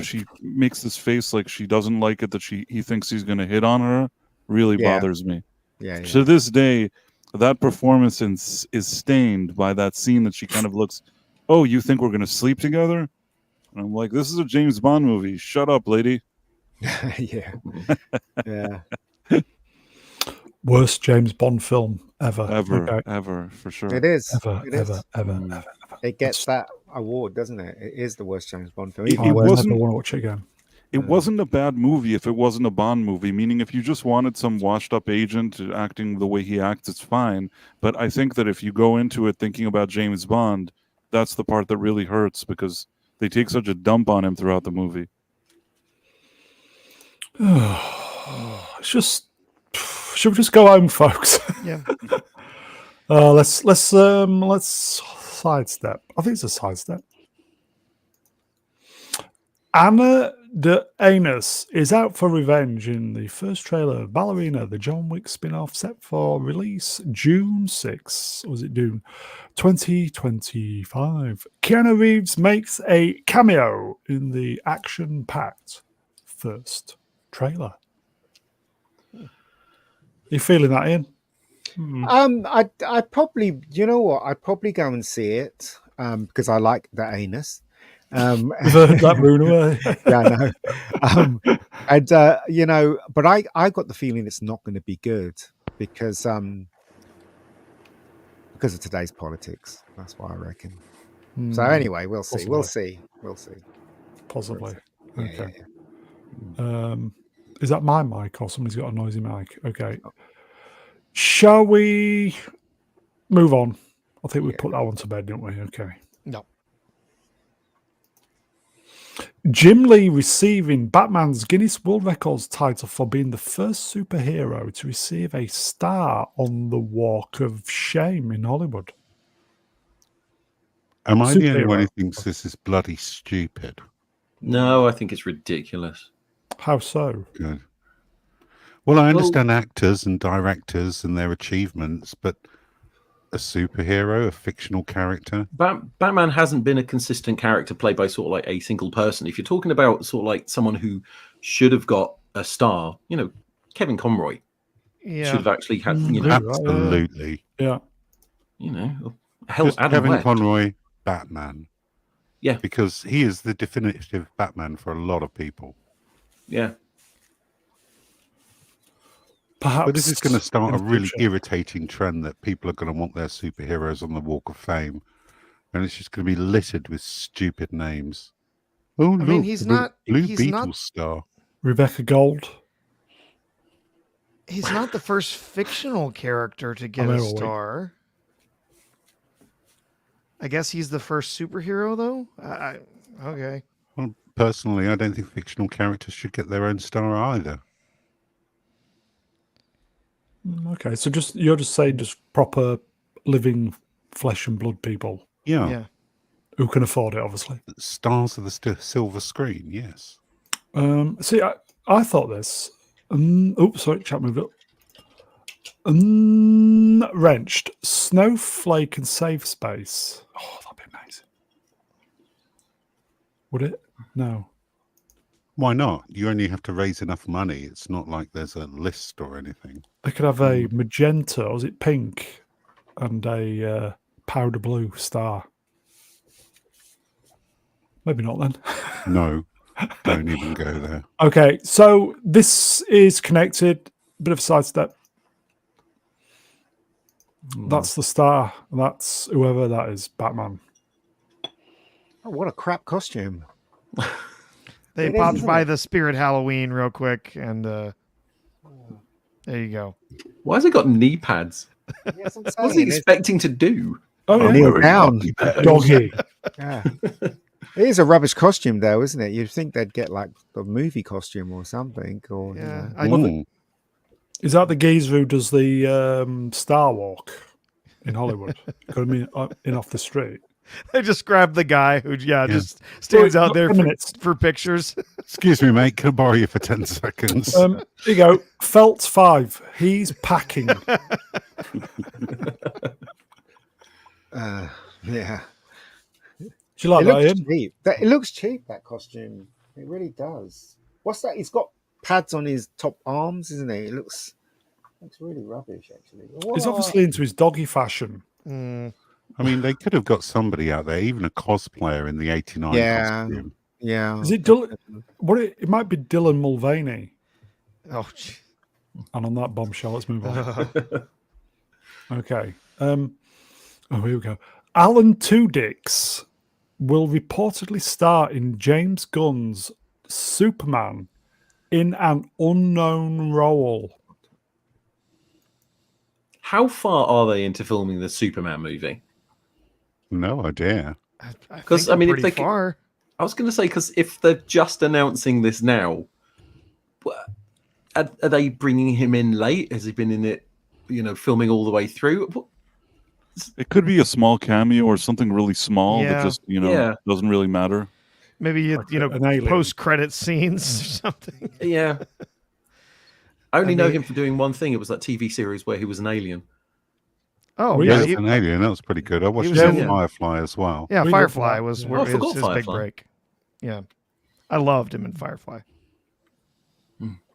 she makes this face like she doesn't like it, that he thinks he's going to hit on her, really bothers me. Yeah. To this day, that performance is stained by that scene that she kind of looks, "Oh, you think we're going to sleep together?" And I'm like, "This is a James Bond movie. Shut up, lady." Yeah. Worst James Bond film ever. Ever, for sure. It is. Ever. It gets that award, doesn't it? It is the worst James Bond film. It I wasn't. never want to watch it again. It wasn't a bad movie if it wasn't a Bond movie, meaning if you just wanted some washed-up agent acting the way he acts, it's fine. But I think that if you go into it thinking about James Bond, that's the part that really hurts because they take such a dump on him throughout the movie. It's just... Should we just go home, folks? Yeah. Let's sidestep. I think it's a sidestep. Anna de Armas is out for revenge in the first trailer of Ballerina, the John Wick spin-off set for release June 6th. Or was it June 2025? Keanu Reeves makes a cameo in the action-packed first trailer. You feeling that, Ian? I probably, you know what? I'd probably go and see it because I like the anus. You've heard that rumor. Yeah, I know. And you know, but I got the feeling it's not going to be good because of today's politics. That's what I reckon. So anyway, we'll see. Possibly. We'll see. Possibly. Yeah, Okay. yeah. Is that my mic or somebody's got a noisy mic? Okay. Shall we move on? I think we put that one to bed, didn't we? Okay. No. Jim Lee receiving Batman's Guinness World Records title for being the first superhero to receive a star on the Walk of Shame in Hollywood. Am I the only one who thinks this is bloody stupid? No, I think it's ridiculous. How so? Good. Well, I understand actors and directors and their achievements, but a superhero, a fictional character? Batman hasn't been a consistent character played by sort of like a single person. If you're talking about sort of like someone who should have got a star, you know, Kevin Conroy should have actually had, you know. Absolutely. Yeah. You know, Kevin Conroy, Batman. Yeah. Because he is the definitive Batman for a lot of people. Yeah. Perhaps, but this is going to start a really irritating trend that people are going to want their superheroes on the Walk of Fame, and it's just going to be littered with stupid names. Oh, I mean, he's not Blue Beetle star Rebecca Gold. He's not the first fictional character to get a star. I guess he's the first superhero, though. Okay. Well, personally, I don't think fictional characters should get their own star either. Okay, so you're just saying just proper living flesh and blood people. Yeah. Who can afford it, obviously. Stars of the silver screen, yes. See, I thought this. Oops, sorry, chat moved up. Wrenched, Snowflake and Safe Space. Oh, that'd be amazing. Would it? No. Why not? You only have to raise enough money. It's not like there's a list or anything. They could have a magenta, or is it pink, and a powder blue star. Maybe not then. No, don't even go there. Okay, so this is connected. Bit of a sidestep. That's the star. That's whoever that is, Batman. Oh, what a crap costume. They popped by the Spirit Halloween real quick, and there you go. Why has it got knee pads? Yes, What's he expecting to do? Oh, kneel down. Doggy. Yeah. It is a rubbish costume, though, isn't it? You'd think they'd get like a movie costume or something. Or Is that the geezer who does the Star Walk in Hollywood? In off the street. They just grabbed the guy who, just stands out there for pictures. Excuse me, mate. Can I borrow you for 10 seconds? Here you go. Felt 5. He's packing. Yeah. Do you like that, Ian? Cheap. It looks cheap, that costume. It really does. What's that? He's got pads on his top arms, isn't he? It looks really rubbish, actually. He's obviously into his doggy fashion. I mean, they could have got somebody out there, even a cosplayer in the 89 costume. Yeah. Is it it might be Dylan Mulvaney. Oh, gee. And on that bombshell, let's move on. Okay. Here we go. Alan Tudyk will reportedly star in James Gunn's Superman in an unknown role. How far are they into filming the Superman movie? No idea. Because I mean, pretty far. I was going to say, because if they're just announcing this now, are they bringing him in late? Has he been in it, filming all the way through? It could be a small cameo or something really small that just doesn't really matter. Maybe post-credit scenes or something. Yeah. I only know him for doing one thing. It was that TV series where he was an alien. Oh, yeah, an alien. That was pretty good. I watched Firefly as well. Yeah, Firefly was his big break. Yeah, I loved him in Firefly.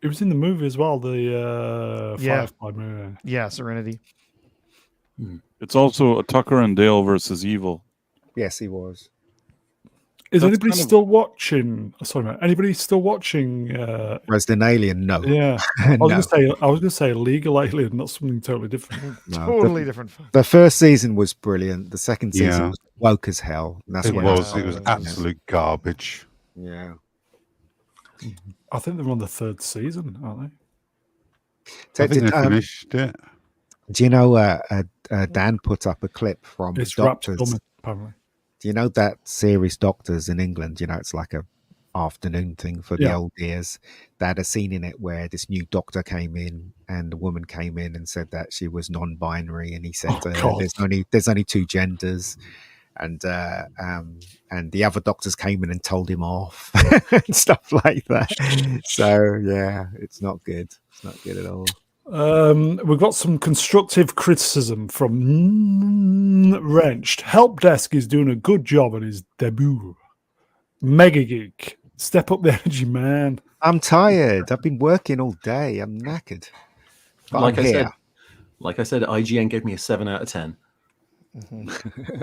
It was in the movie as well, the Firefly movie. Yeah, Serenity. It's also a Tucker and Dale versus Evil. Yes, he was. Is anybody still watching? Sorry, man. Anybody still watching Resident Alien? No. Yeah, I was going to say Legal Alien, not something totally different. No, totally different. The first season was brilliant. The second season was woke as hell. And that's it was absolute garbage. Yeah. I think they're on the third season, aren't they? I think they finished it. Do you know Dan put up a clip from Doctors? Apparently. Do you know that series Doctors in England? You know, it's like a afternoon thing for the old ears. They had a scene in it where this new doctor came in and the woman came in and said that she was non-binary, and he said there's only two genders. And the other doctors came in and told him off and stuff like that. So yeah, it's not good. It's not good at all. We've got some constructive criticism from Wrenched. Help Desk is doing a good job on his debut. Mega Geek, step up the energy, man. I'm tired. I've been working all day. I'm knackered. But like I said, IGN gave me a 7 out of 10. Mm-hmm.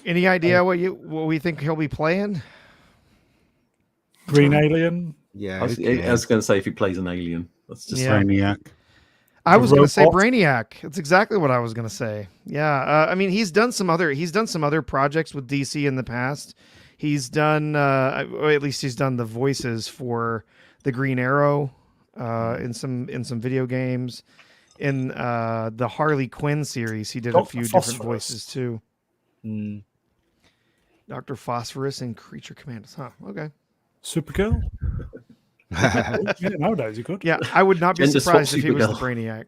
Any idea what we think he'll be playing? Green Alien. Yeah, I was going to say if he plays an alien. That's just Brainiac. I was going to say Brainiac. That's exactly what I was going to say. Yeah, I mean he's done some other projects with DC in the past. He's done, or at least he's done the voices for the Green Arrow in some video games. In the Harley Quinn series, he did a few different voices too. Dr. Phosphorus and Creature Commandos. Huh? Okay. Supergirl. Yeah, nowadays you could. Yeah, I would not be surprised if he was the Brainiac.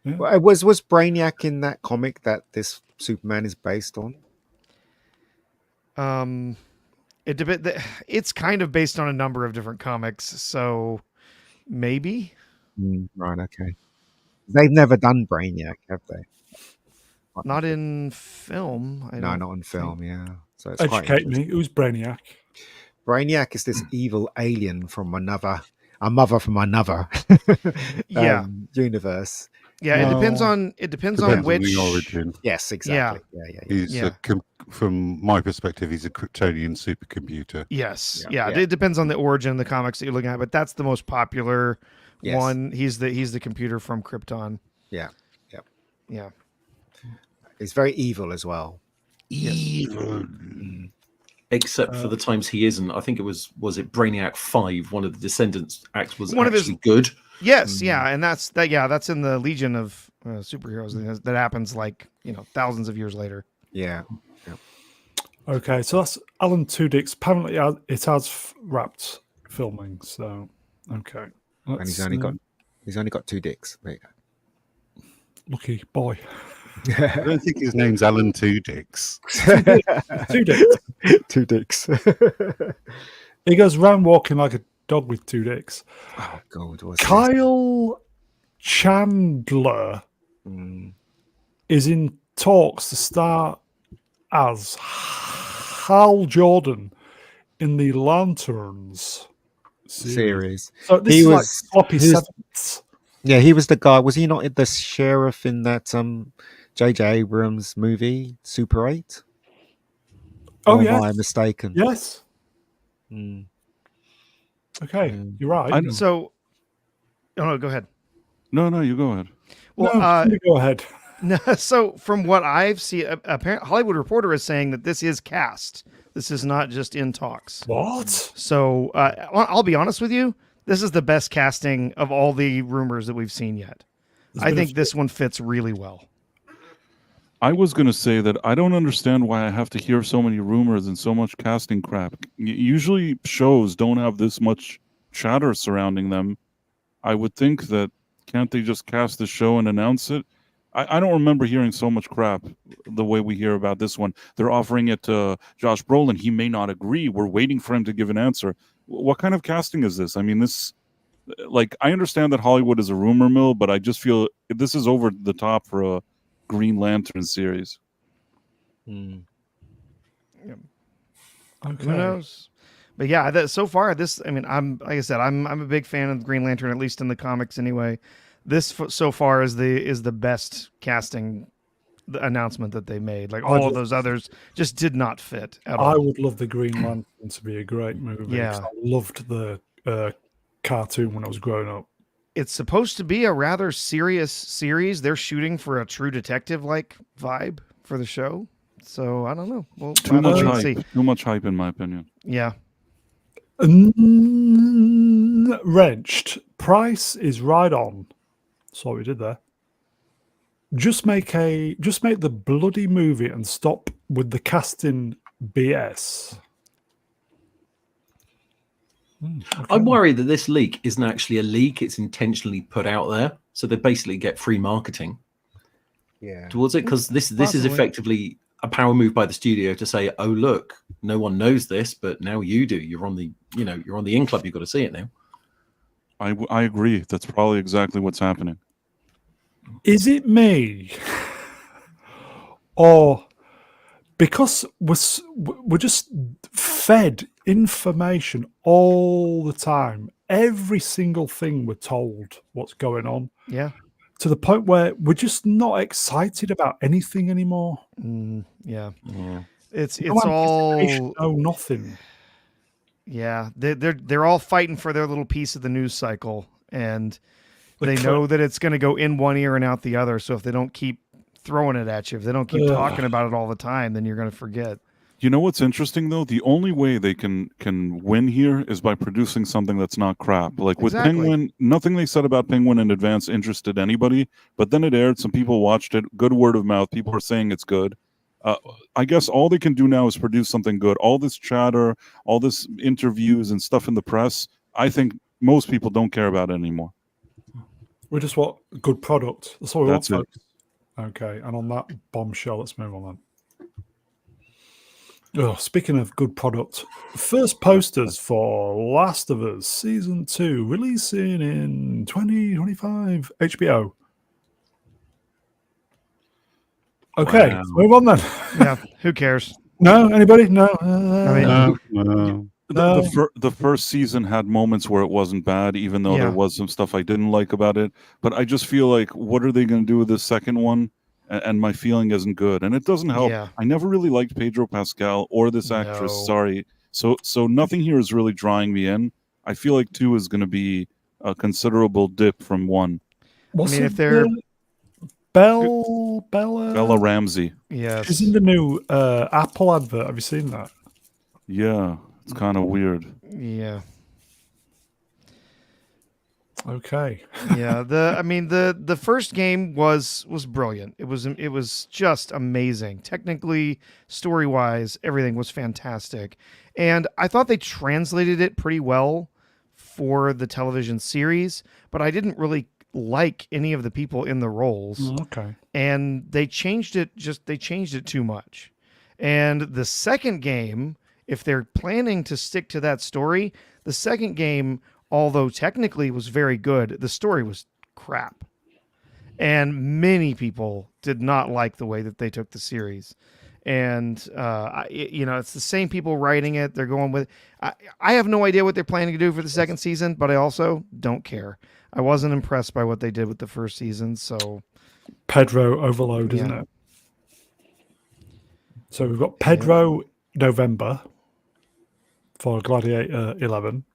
Yeah. Well, was Brainiac in that comic that this Superman is based on? It's kind of based on a number of different comics, so maybe. Right. Okay. They've never done Brainiac, have they? Not in film. No, not in film. Yeah. So it's educate me. Who's Brainiac? Brainiac is this evil alien from a mother from another universe. Yeah, it depends on which the origin. Yes, exactly. Yeah. From my perspective, he's a Kryptonian supercomputer. Yes. Yeah. It depends on the origin of the comics that you're looking at, but that's the most popular one. He's the computer from Krypton. Yeah. Yeah. He's very evil as well. Evil. Except for the times he isn't. I think it was it Brainiac 5, one of the Descendants acts was one actually good. Yes, and that's in the Legion of Superheroes that happens thousands of years later. Yeah. Okay, so that's Alan Tudyk. Apparently it has wrapped filming, so okay. And he's only got 2 dicks. There you go. Lucky boy. I don't think his name's Alan Tudyk. 2 dicks. 2 dicks. He goes around walking like a dog with 2 dicks. Oh God! Kyle Chandler is in talks to star as Hal Jordan in the Lanterns series. So this is like sloppy sevens. Yeah, he was the guy. Was he not the sheriff in that J.J. Abrams movie, Super 8? Oh, yeah. Am I mistaken? Yes. Okay, you're right. So Oh no, go ahead. No, you go ahead. Well, no, go ahead. No, so from what I've seen, apparently Hollywood Reporter is saying that this is cast. This is not just in talks. What? So I'll be honest with you. This is the best casting of all the rumors that we've seen yet. I think this one fits really well. I was going to say that I don't understand why I have to hear so many rumors and so much casting crap. Usually shows don't have this much chatter surrounding them. I would think that can't they just cast the show and announce it? I don't remember hearing so much crap the way we hear about this one. They're offering it to Josh Brolin. He may not agree. We're waiting for him to give an answer. What kind of casting is this? I mean, this, like, I understand that Hollywood is a rumor mill, but I just feel this is over the top for a Green Lantern series. Okay. Who knows? But yeah, so far this, I mean, I'm like I said, I'm a big fan of Green Lantern, at least in the comics anyway. This so far is the best casting announcement that they made. Like all of those others just did not fit at all. I would love the Green Lantern to be a great movie. Yeah, I loved the cartoon when I was growing up. It's supposed to be a rather serious series. They're shooting for a True Detective-like vibe for the show. So I don't know. Well, too much hype. Too much hype, in my opinion. Yeah. Wrenched. Price is right on. That's what we did there. Just make the bloody movie and stop with the casting BS. Okay. I'm worried that this leak isn't actually a leak; it's intentionally put out there, so they basically get free marketing. Towards it, because this is effectively a power move by the studio to say, "Oh, look, no one knows this, but now you do. You're on the in club. You've got to see it now." I agree. That's probably exactly what's happening. Is it me, or because we're just fed information all the time? Every single thing we're told what's going on. Yeah. To the point where we're just not excited about anything anymore. Yeah. Yeah. It's all nothing. Yeah, they're all fighting for their little piece of the news cycle, and they know that it's going to go in one ear and out the other. So if they don't keep throwing it at you, if they don't keep talking about it all the time, then you're going to forget. You know what's interesting though? The only way they can win here is by producing something that's not crap. Like with Penguin, nothing they said about Penguin in advance interested anybody, but then it aired, some people watched it, good word of mouth, people are saying it's good. I guess all they can do now is produce something good. All this chatter, all this interviews and stuff in the press, I think most people don't care about it anymore. We just want a good product. That's all we want, folks. It. Okay, and on that bombshell, let's move on then. Oh, speaking of good product, first posters for Last of Us Season 2 releasing in 2025 HBO. Okay, wow. move on then. Yeah, who cares? No, anybody? No. The first season had moments where it wasn't bad, even though there was some stuff I didn't like about it. But I just feel like, what are they going to do with the second one? And my feeling isn't good, and it doesn't help. Yeah. I never really liked Pedro Pascal or this actress. Sorry, so nothing here is really drawing me in. I feel like 2 is going to be a considerable dip from 1. If they're Bella Ramsey, yes, she's in the new Apple advert. Have you seen that? Yeah, it's kind of weird. Yeah. Okay. Yeah, the first game was brilliant. It was just amazing. Technically, story-wise, everything was fantastic. And I thought they translated it pretty well for the television series, but I didn't really like any of the people in the roles. Okay. And they changed it too much. And the second game, if they're planning to stick to that story, the second game, although technically was very good, the story was crap. And many people did not like the way that they took the series. And, it's the same people writing it. They're going with... I have no idea what they're planning to do for the second season, but I also don't care. I wasn't impressed by what they did with the first season, so... Pedro overload, isn't it? So we've got Pedro November for Gladiator 11.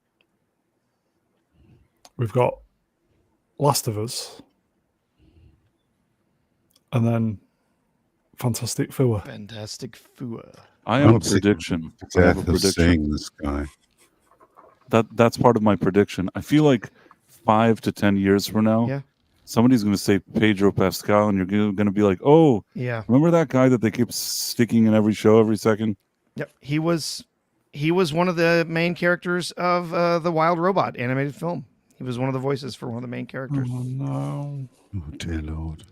We've got Last of Us, and then Fantastic Four. Fantastic Four. I have a prediction. I have a prediction. This guy. That's part of my prediction. I feel like 5 to 10 years from now, somebody's going to say Pedro Pascal, and you're going to be like, "Oh, yeah, remember that guy that they keep sticking in every show every second?" Yep, he was one of the main characters of the Wild Robot animated film. He was one of the voices for one of the main characters. Oh no! Oh dear Lord!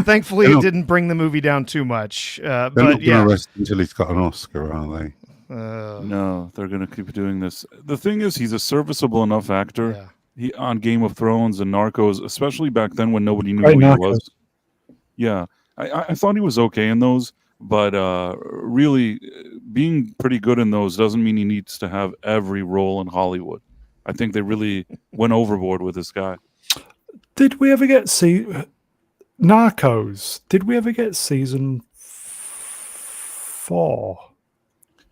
Thankfully, it didn't bring the movie down too much. They're but not going to rest until he's got an Oscar, are they? No, they're going to keep doing this. The thing is, he's a serviceable enough actor. Yeah. He on Game of Thrones and Narcos, especially back then when nobody knew who he was. Yeah, I thought he was okay in those, but really, being pretty good in those doesn't mean he needs to have every role in Hollywood. I think they really went overboard with this guy. Did we ever get Narcos? Did we ever get season 4?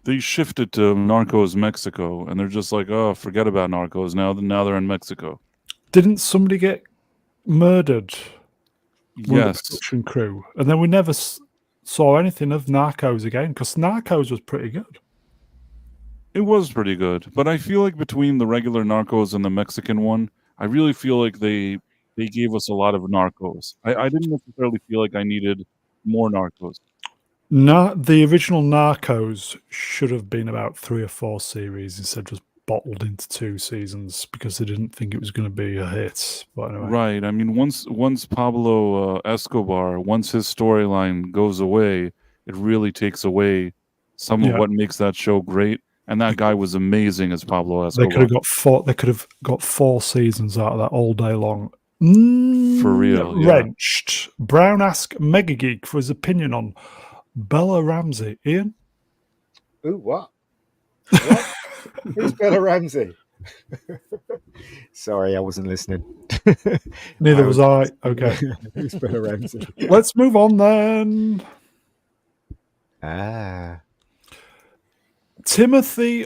They shifted to Narcos Mexico, and they're just like, oh, forget about Narcos. Now they're in Mexico. Didn't somebody get murdered? Yes. The production crew. And then we never saw anything of Narcos again, because Narcos was pretty good. It was pretty good. But I feel like between the regular Narcos and the Mexican one, I really feel like they gave us a lot of Narcos. I didn't necessarily feel like I needed more Narcos. The original Narcos should have been about 3 or 4 series instead just bottled into 2 seasons because they didn't think it was going to be a hit. But anyway. Right. I mean, once Pablo Escobar, once his storyline goes away, it really takes away some of what makes that show great. And that guy was amazing as Pablo Escobar. They could have got 4 seasons out of that all day long. For real. Wrenched. Brown asked Mega Geek for his opinion on Bella Ramsey. Ian? Ooh, what? Who's Bella Ramsey? Sorry, I wasn't listening. Neither was I. Okay. Who's Bella Ramsey? Let's move on then. Timothy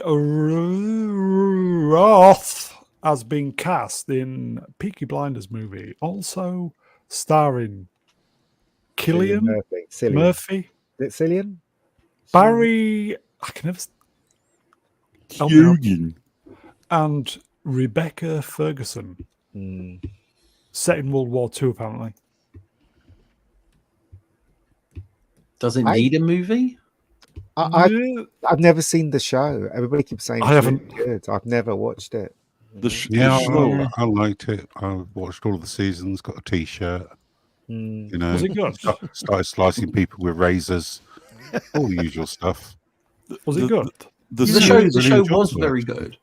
Roth has been cast in Peaky Blinders movie, also starring Cillian Murphy. Is it Cillian? Barry, I can never. And Rebecca Ferguson. Set in World War II, apparently. Does it need a movie? I've never seen the show. Everybody keeps saying I haven't. Really good. I've never watched it. The show. I liked it. I watched all of the seasons. Got a T-shirt. You know, was it good? Started slicing people with razors. All the usual stuff. Was it good? The show was very good.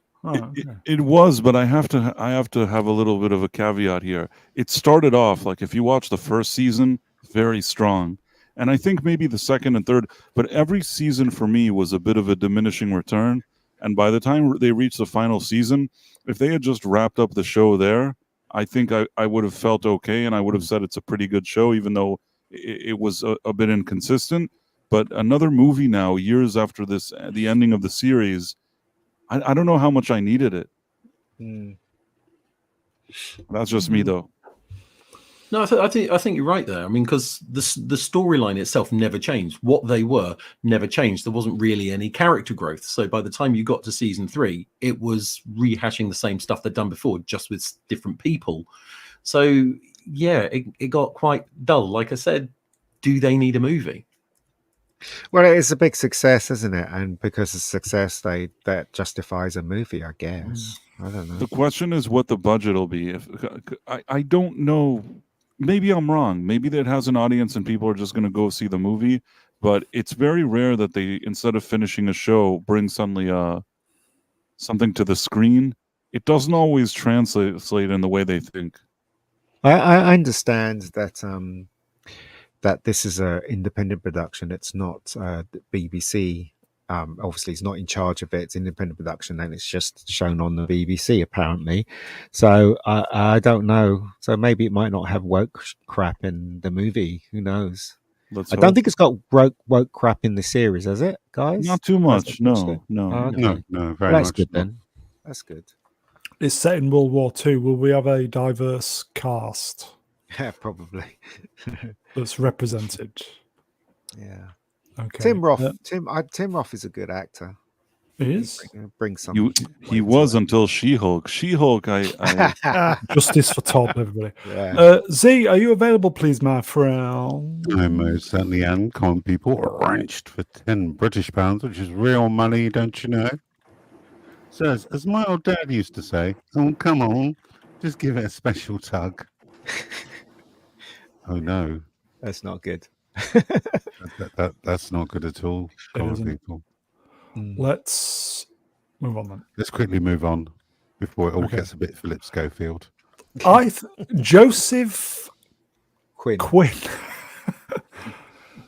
It was, but I have to have a little bit of a caveat here. It started off like, if you watch the first season, very strong. And I think maybe the second and third, but every season for me was a bit of a diminishing return. And by the time they reached the final season, if they had just wrapped up the show there, I think I would have felt okay, and I would have said it's a pretty good show, even though it was a bit inconsistent. But another movie now, years after the ending of the series, I don't know how much I needed it. That's just me, though. No, I think you're right there. I mean, because the storyline itself never changed. What they were never changed. There wasn't really any character growth. So by the time you got to season 3, it was rehashing the same stuff they'd done before, just with different people. So yeah, it got quite dull. Like I said, do they need a movie? Well, it's a big success, isn't it? And because of success, that justifies a movie, I guess. I don't know. The question is what the budget will be. I don't know. Maybe I'm wrong. Maybe that has an audience and people are just going to go see the movie. But it's very rare that they, instead of finishing a show, bring suddenly something to the screen. It doesn't always translate in the way they think. I understand that that this is an independent production. It's not BBC. Obviously, it's not in charge of it. It's independent production, and it's just shown on the BBC, apparently. So I don't know. So maybe it might not have woke crap in the movie. Who knows? I don't think it's got woke crap in the series, has it, guys? Not too much. No. Okay. No, very that's much good not. then. That's good. It's set in World War II. Will we have a diverse cast Yeah, probably. that's represented? Yeah. Okay. Tim Roth. Tim Roth is a good actor. He is. Bring some. He was until She-Hulk. She-Hulk, I Justice for Todd, everybody. Yeah. Z, are you available, please, my friend? I most certainly am. Common people arranged for 10 British pounds, which is real money, don't you know? So, as my old dad used to say, oh, come on, just give it a special tug. Oh, no. That's not good. That's not good at all, common people. Let's move on then. Let's quickly move on before it all gets a bit Philip Schofield. Joseph Quinn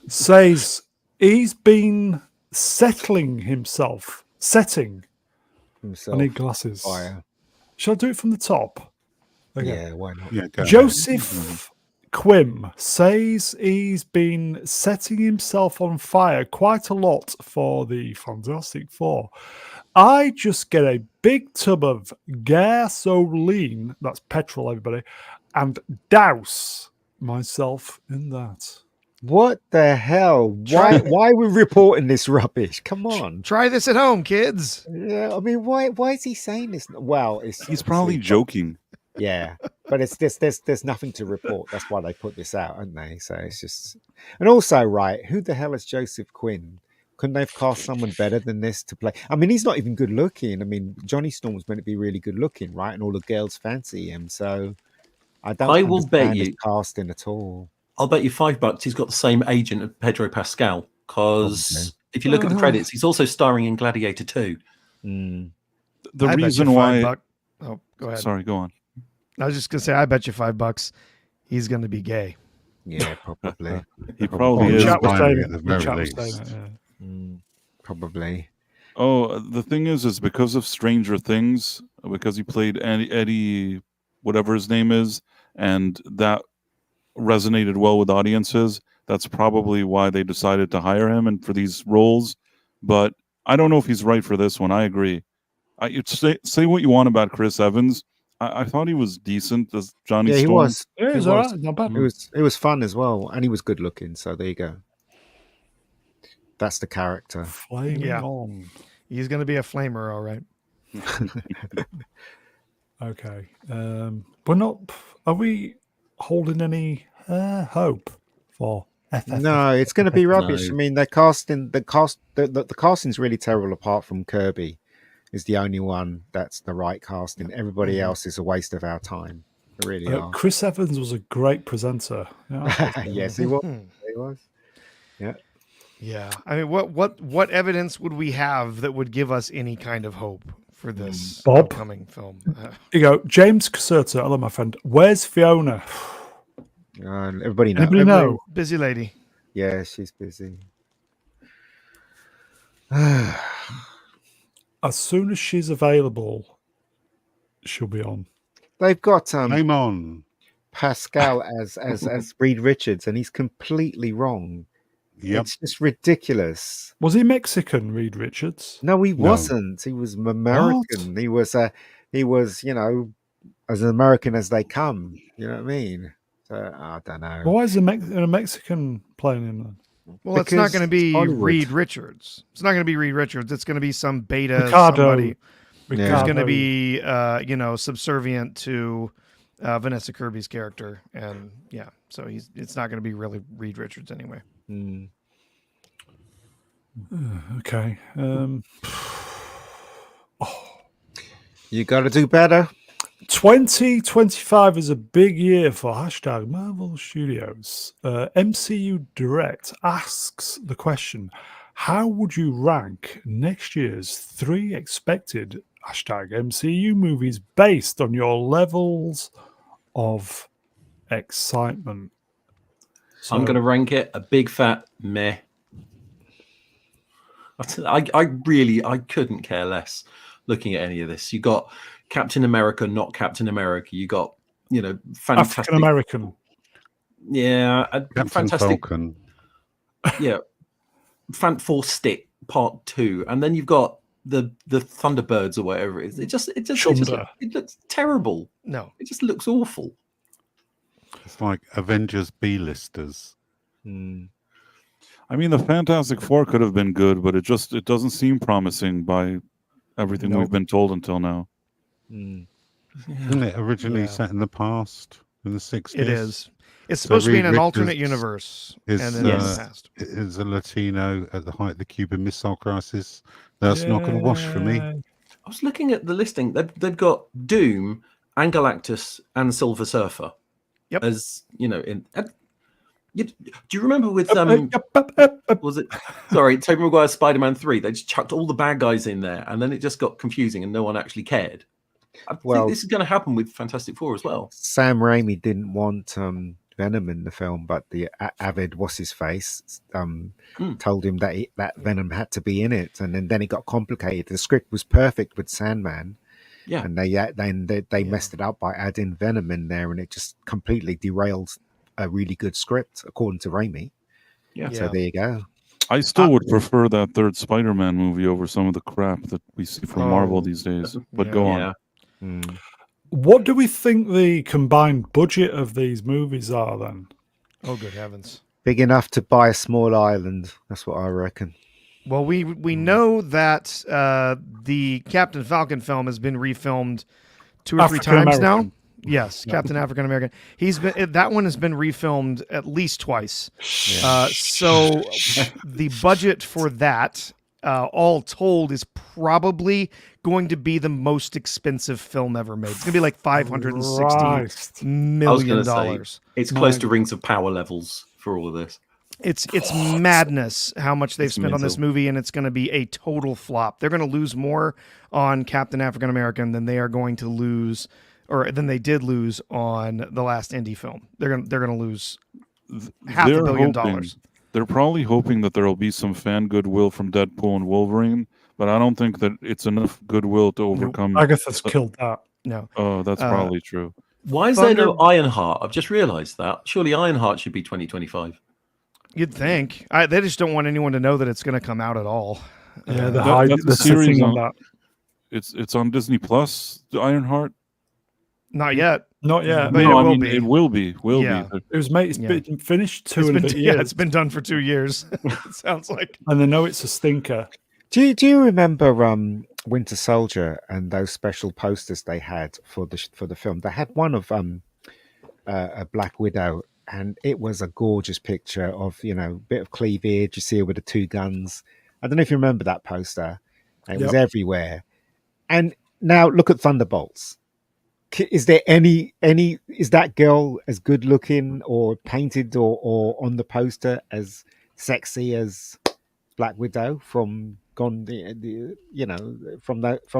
says he's been setting himself. I need glasses. Fire. Shall I do it from the top? Okay. Yeah, why not? Yeah, go Joseph Quinn says he's been setting himself on fire quite a lot for the Fantastic Four. I just get a big tub of gasoline, that's petrol, everybody, and douse myself in that. What the hell? Why are we reporting this rubbish? Come on. Try this at home, kids. Yeah, I mean, why is he saying this? Well, he's probably joking. Yeah, but it's there's nothing to report. That's why they put this out, aren't they? So it's just, and also, right, who the hell is Joseph Quinn? Couldn't they have cast someone better than this to play? I mean, he's not even good looking. I mean, Johnny Storm's meant to be really good looking, right? And all the girls fancy him. So I will bet you casting at all. I'll bet you $5 he's got the same agent as Pedro Pascal. Because if you look at the credits, he's also starring in Gladiator 2. The reason why. Oh, go ahead. Sorry, go on. I was just gonna say, I bet you $5 he's gonna be gay. Yeah, probably. He probably is. At the very least. Probably. Oh, the thing is because of Stranger Things, because he played Eddie, whatever his name is, and that resonated well with audiences. That's probably why they decided to hire him and for these roles. But I don't know if he's right for this one. I agree. Say what you want about Chris Evans. I thought he was decent as Johnny Storm. He was. Yeah, he was all right. Not bad. It was fun as well, and he was good looking. So there you go. That's the character. Flaming on. He's going to be a flamer, all right. Okay. We're not. Are we holding any hope for FF? No, it's going to be rubbish. No. I mean, they're casting the casting's really terrible. Apart from Kirby, is the only one that's the right casting. Everybody else is a waste of our time. They really are. Chris Evans was a great presenter. Yeah. Yes, he was. He was. Yeah. Yeah. I mean, what evidence would we have that would give us any kind of hope for this upcoming film? Here you go. James Caserta, hello, my friend. Where's Fiona? Everybody knows. Anybody know? Busy lady. Yeah, she's busy. As soon as she's available, she'll be on. They've got Name on Pascal as Reed Richards, and he's completely wrong. Yep. It's just ridiculous. Was he Mexican, Reed Richards? No, he wasn't. He was American. What? He was, as American as they come. You know what I mean? So, I don't know. Why is a Mexican playing him then? Well, it's not going to be Reed Richards. It's not going to be Reed Richards. It's going to be some beta Ricardo. Somebody who's going to be, subservient to Vanessa Kirby's character, and so it's not going to be really Reed Richards anyway. Okay. You got to do better. 2025 is a big year for hashtag Marvel Studios. MCU Direct asks the question, how would you rank next year's 3 expected hashtag MCU movies based on your levels of excitement? So, I'm going to rank it a big fat meh. I couldn't care less looking at any of this. You got Captain America, not Captain America. You got, fantastic African American. Yeah, Captain fantastic. Falcon. Yeah, Fantastic Part 2, and then you've got the Thunderbirds or whatever it is. It looks terrible. No, it just looks awful. It's like Avengers B-listers. I mean, the Fantastic Four could have been good, but it doesn't seem promising by everything we've been told until now. Isn't it originally set in the past, in the 60s? It is. It's supposed to be in an alternate universe, and then in the past. Is a Latino at the height of the Cuban Missile Crisis. That's not going to wash for me. I was looking at the listing. They've got Doom and Galactus and Silver Surfer. Yep. As you know, do you remember with was it? Sorry, Tobey Maguire's Spider-Man 3. They just chucked all the bad guys in there, and then it just got confusing, and no one actually cared. I think this is going to happen with Fantastic Four as well. Sam Raimi didn't want Venom in the film, but the avid what's-his-face told him that that Venom had to be in it, and then it got complicated. The script was perfect with Sandman, and they messed it up by adding Venom in there, and it just completely derailed a really good script, according to Raimi. So there you go. I still would prefer that third Spider-Man movie over some of the crap that we see from Marvel these days. But go on. What do we think the combined budget of these movies are then? Oh, good heavens. Big enough to buy a small island. That's what I reckon. Well, we know that the Captain Falcon film has been refilmed 2 or 3 times now. Yes, Captain African American. That one has been refilmed at least twice. So the budget for that, all told, is probably going to be the most expensive film ever made. It's going to be like $560 million. It's close to Rings of Power levels for all of this. It's madness how much they've spent on this movie, and it's going to be a total flop. They're going to lose more on Captain African American than they are going to lose, or than they did lose on the last indie film. They're going to lose $500 million. They're probably hoping that there will be some fan goodwill from Deadpool and Wolverine, but I don't think that it's enough goodwill to overcome. Agatha's killed that. No. Oh, that's probably true. Why is there no Ironheart? I've just realised that. Surely Ironheart should be 2025. You'd think. They just don't want anyone to know that it's going to come out at all. Yeah, that's a series on that. It's on Disney Plus, the Ironheart. Not yet. Not yet. But no, it will be. It will be. It was made. It's been finished 2 years. Yeah, it's been done for 2 years. It sounds like. And they know it's a stinker. Do you remember Winter Soldier and those special posters they had for the film? They had one of a Black Widow, and it was a gorgeous picture of bit of cleavage. You see her with the 2 guns. I don't know if you remember that poster. It was everywhere. And now look at Thunderbolts. Is there is that girl as good looking or painted or on the poster as sexy as Black Widow from from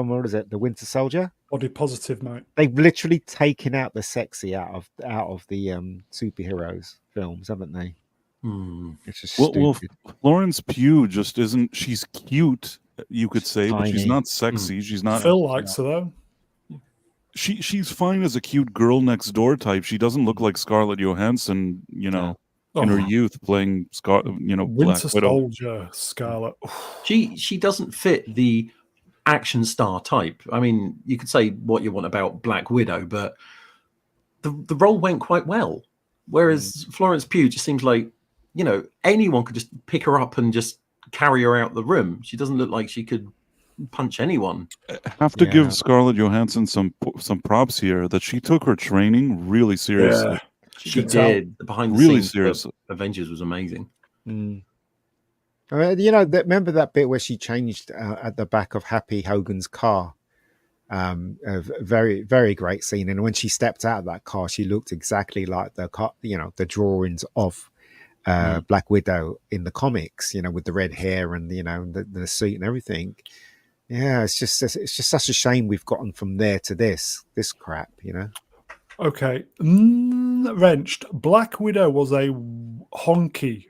what is it, the Winter Soldier? Body positive, mate. They've literally taken out the sexy out of the superheroes films, haven't they? It's just stupid. Well, Florence Pugh just isn't. She's cute, you could say, but she's not sexy. She's not. Phil likes her though. She's fine as a cute girl next door type. She doesn't look like Scarlett Johansson, in her youth playing Winter Black Soldier, Scarlett. She doesn't fit the action star type. I mean, you could say what you want about Black Widow, but the role went quite well. Whereas Florence Pugh just seems like, anyone could just pick her up and just carry her out the room. She doesn't look like she could punch anyone. I have to give Scarlett Johansson some props here that she took her training really seriously. Yeah, she did. The behind the scenes seriously. Avengers was amazing. Remember that bit where she changed at the back of Happy Hogan's car? A very, very great scene. And when she stepped out of that car, she looked exactly like the car, the drawings of Black Widow in the comics, with the red hair and the suit and everything. Yeah, it's just such a shame we've gotten from there to this crap, Okay, wrenched. Black Widow was a honky.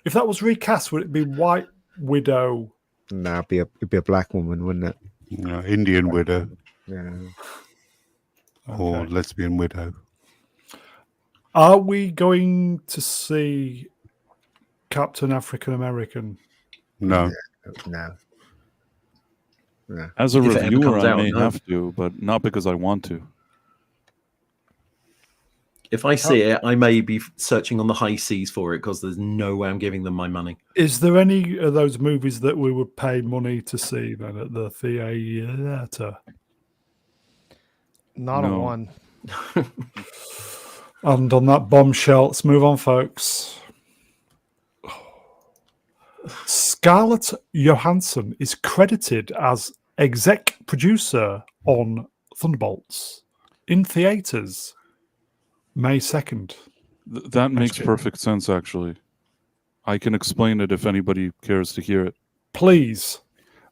If that was recast, would it be White Widow? No, it'd be a black woman, wouldn't it? No, Indian widow. Yeah. Or lesbian widow. Are we going to see Captain African American? No. No. As a If it ever reviewer, comes I out, may no. have to, but not because I want to. If I see it, I may be searching on the high seas for it because there's no way I'm giving them my money. Is there any of those movies that we would pay money to see then at the theatre? Not No. a one. And on that bombshell, let's move on, folks. Scarlett Johansson is credited as exec producer on Thunderbolts in theatres May 2nd. That makes perfect sense, actually. I can explain it if anybody cares to hear it. Please.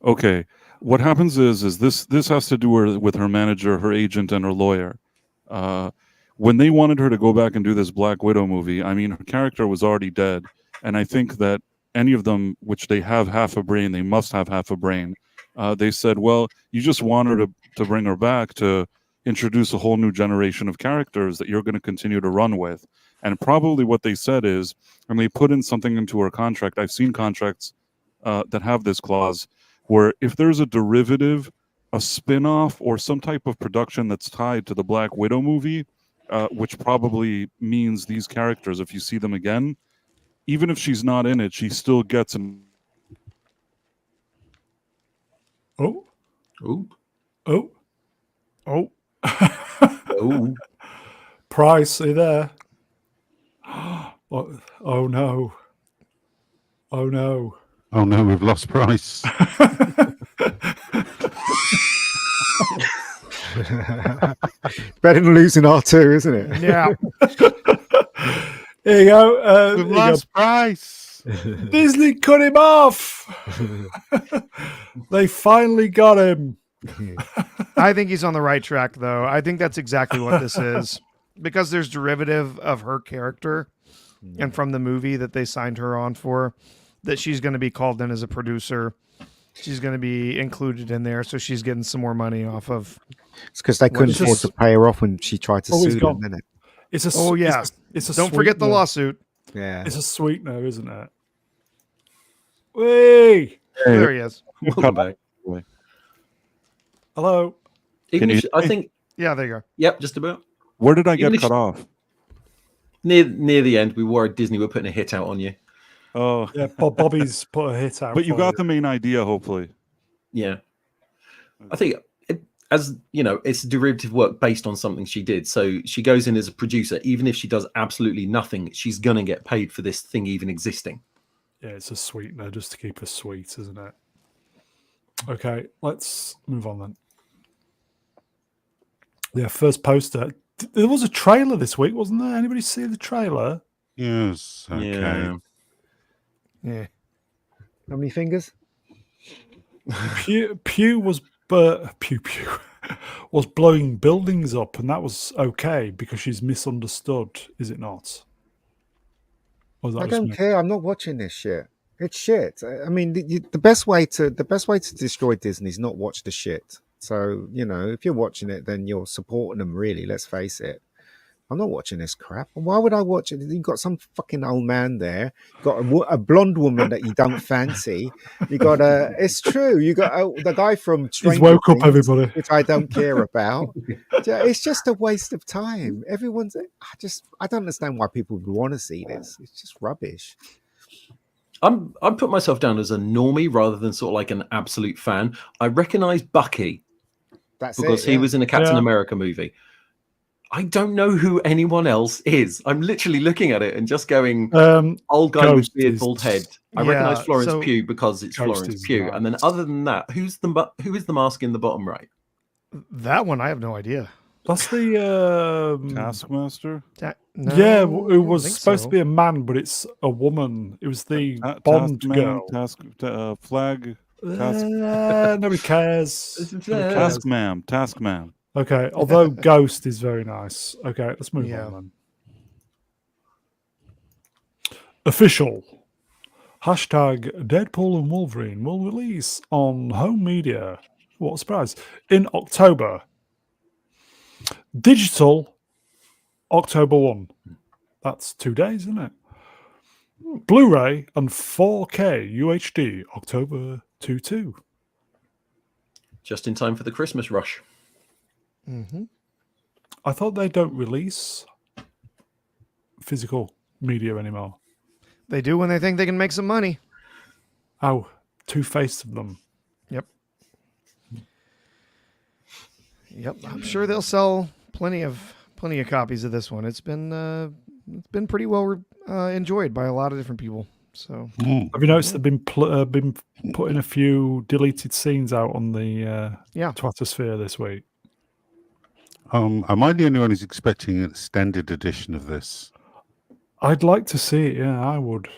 Okay. What happens is this has to do with her manager, her agent, and her lawyer. When they wanted her to go back and do this Black Widow movie, I mean, her character was already dead. And I think that any of them, which they have half a brain, they must have half a brain. They said, well, you just want her to bring her back to introduce a whole new generation of characters that you're going to continue to run with. And probably what they said is, and they put in something into her contract. I've seen contracts that have this clause where if there's a derivative, a spin-off, or some type of production that's tied to the Black Widow movie, which probably means these characters, if you see them again, even if she's not in it, she still gets an... Oh. Ooh. Oh. Oh. Oh. Price, are you there? Oh no. Oh no. Oh no, we've lost Price. Better than losing R2, isn't it? Yeah. Here you go. We've lost Price. Disney cut him off. They finally got him. I think he's on the right track, though. I think that's exactly what this is. Because there's derivative of her character and from the movie that they signed her on for, that she's going to be called in as a producer. She's going to be included in there, so she's getting some more money off of. It's because they couldn't afford to pay her off when she tried to sue them, didn't it? It's a It's a Don't forget the sweetener. lawsuit. Yeah. It's a sweetener, isn't it? Whee! There he is. Welcome back. Hello. Even Can if, you- I think, Yeah, there you go. yep, just about. Where did I Even get if cut she- off? Near the end, we worried Disney were putting a hit out on you. Oh, Yeah, Bobby's put a hit out. but you for got the main idea, hopefully. Yeah. I think, as you know, it's derivative work based on something she did. So she goes in as a producer. Even if she does absolutely nothing, she's going to get paid for this thing even existing. Yeah, it's a sweetener just to keep her sweet, isn't it? Okay, let's move on then. Yeah, first poster. There was a trailer this week, wasn't there? Anybody see the trailer? Yes. Okay. Yeah. Yeah. How many fingers? Pew was was blowing buildings up, and that was okay because she's misunderstood, is it not? Or is that I just don't me? care. I'm not watching this shit. It's shit. I mean, the best way to destroy Disney is not watch the shit. So if you're watching it, then you're supporting them. Really, let's face it. I'm not watching this crap. Why would I watch it? You've got some fucking old man there. You've got a blonde woman that you don't fancy. You got it's true. You got the guy from He's Stranger woke up, Things, everybody. which I don't care about. It's just a waste of time. Everyone's. I don't understand why people would want to see this. It's just rubbish. I put myself down as a normie rather than sort of like an absolute fan. I recognize Bucky because he was in a Captain America movie. I don't know who anyone else is. I'm literally looking at it and just going, old guy with beard, bald head. I recognize Florence Pugh because it's Florence Pugh. Nice. And then other than that, who is the mask in the bottom right? That one, I have no idea. That's the Taskmaster? No, yeah, I it don't was think supposed so. to be a man, but it's a woman. It was the Bond girl. Flag. Nobody cares. Nobody cares. Task man. Okay, although Ghost is very nice. Okay, let's move on then. Official. Hashtag Deadpool and Wolverine will release on home media. What a surprise. In October. Digital, October 1. That's 2 days, isn't it? Blu-ray and 4K UHD, October 22. Just in time for the Christmas rush. Mm-hmm. I thought they don't release physical media anymore. They do when they think they can make some money. How two-faced of them. Yep, I'm sure they'll sell plenty of copies of this one. It's been pretty well enjoyed by a lot of different people. So have you noticed they've been putting a few deleted scenes out on the Twattersphere this week? Am I the only one who's expecting an extended edition of this? I'd like to see it. Yeah, I would.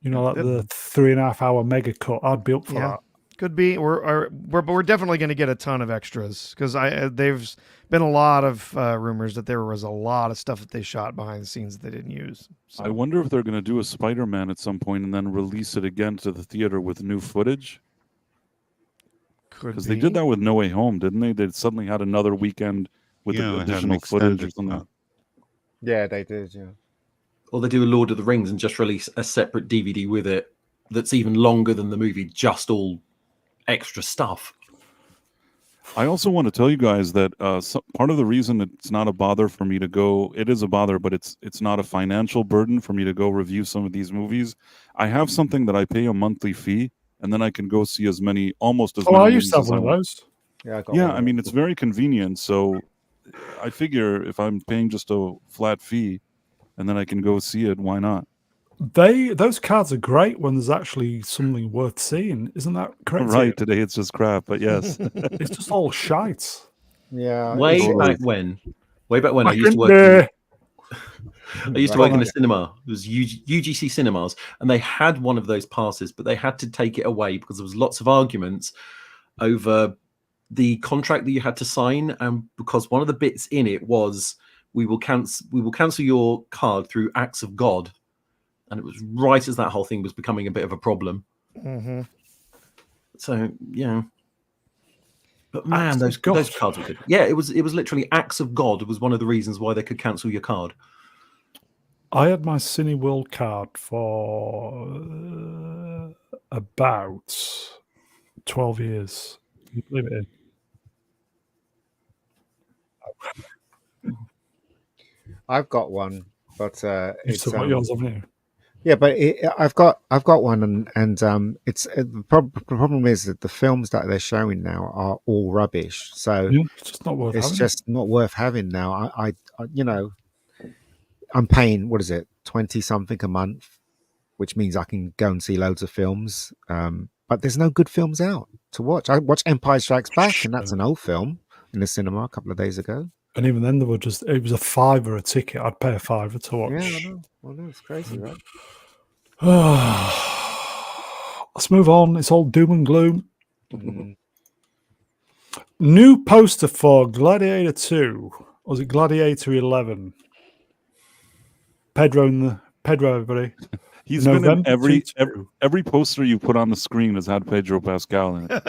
You know, like the 3.5 hour mega cut. I'd be up for that. Could be. We're definitely going to get a ton of extras because they've been a lot of rumors that there was a lot of stuff that they shot behind the scenes that they didn't use. So. I wonder if they're going to do a Spider-Man at some point and then release it again to the theater with new footage. Because they did that with No Way Home, didn't they? They suddenly had another weekend with additional footage or something. Yeah, they did. Yeah. Or they do a Lord of the Rings and just release a separate DVD with it that's even longer than the movie, just all extra stuff. I also want to tell you guys that part of the reason it's not a bother for me to go, it is a bother, but it's not a financial burden for me to go review some of these movies. I have something that I pay a monthly fee, and then I can go see almost as many. I used to have one of those. Yeah, I mean, it's very convenient. So I figure if I'm paying just a flat fee, and then I can go see it, why not? Those cards are great when there's actually something worth seeing. Isn't that correct? Right, today it's just crap, but yes. It's just all shite. Yeah. Way back when I used to work in a cinema. It was UGC Cinemas, and they had one of those passes, but they had to take it away because there was lots of arguments over the contract that you had to sign, and because one of the bits in it was we will cancel your card through acts of God. And it was right as that whole thing was becoming a bit of a problem. Mm-hmm. So yeah, but man, those cards were good. Yeah, it was literally acts of God was one of the reasons why they could cancel your card. I had my Cineworld card for about 12 years. Can you believe it? I've got one, but You've still got yours, haven't you? Yeah, but I've got one, and it's the problem is that the films that they're showing now are all rubbish. So it's just not worth. Not worth having now. I I'm paying, what is it, 20 something a month, which means I can go and see loads of films. But there's no good films out to watch. I watched Empire Strikes Back, and that's an old film in the cinema a couple of days ago. And even then, it was a $5 a ticket. I'd pay a $5 to watch. Yeah, I know. Well, no, it's crazy, right? Let's move on. It's all doom and gloom. New poster for Gladiator 2. Or was it Gladiator 11? Pedro, everybody. He's been in every poster you put on the screen has had Pedro Pascal in it.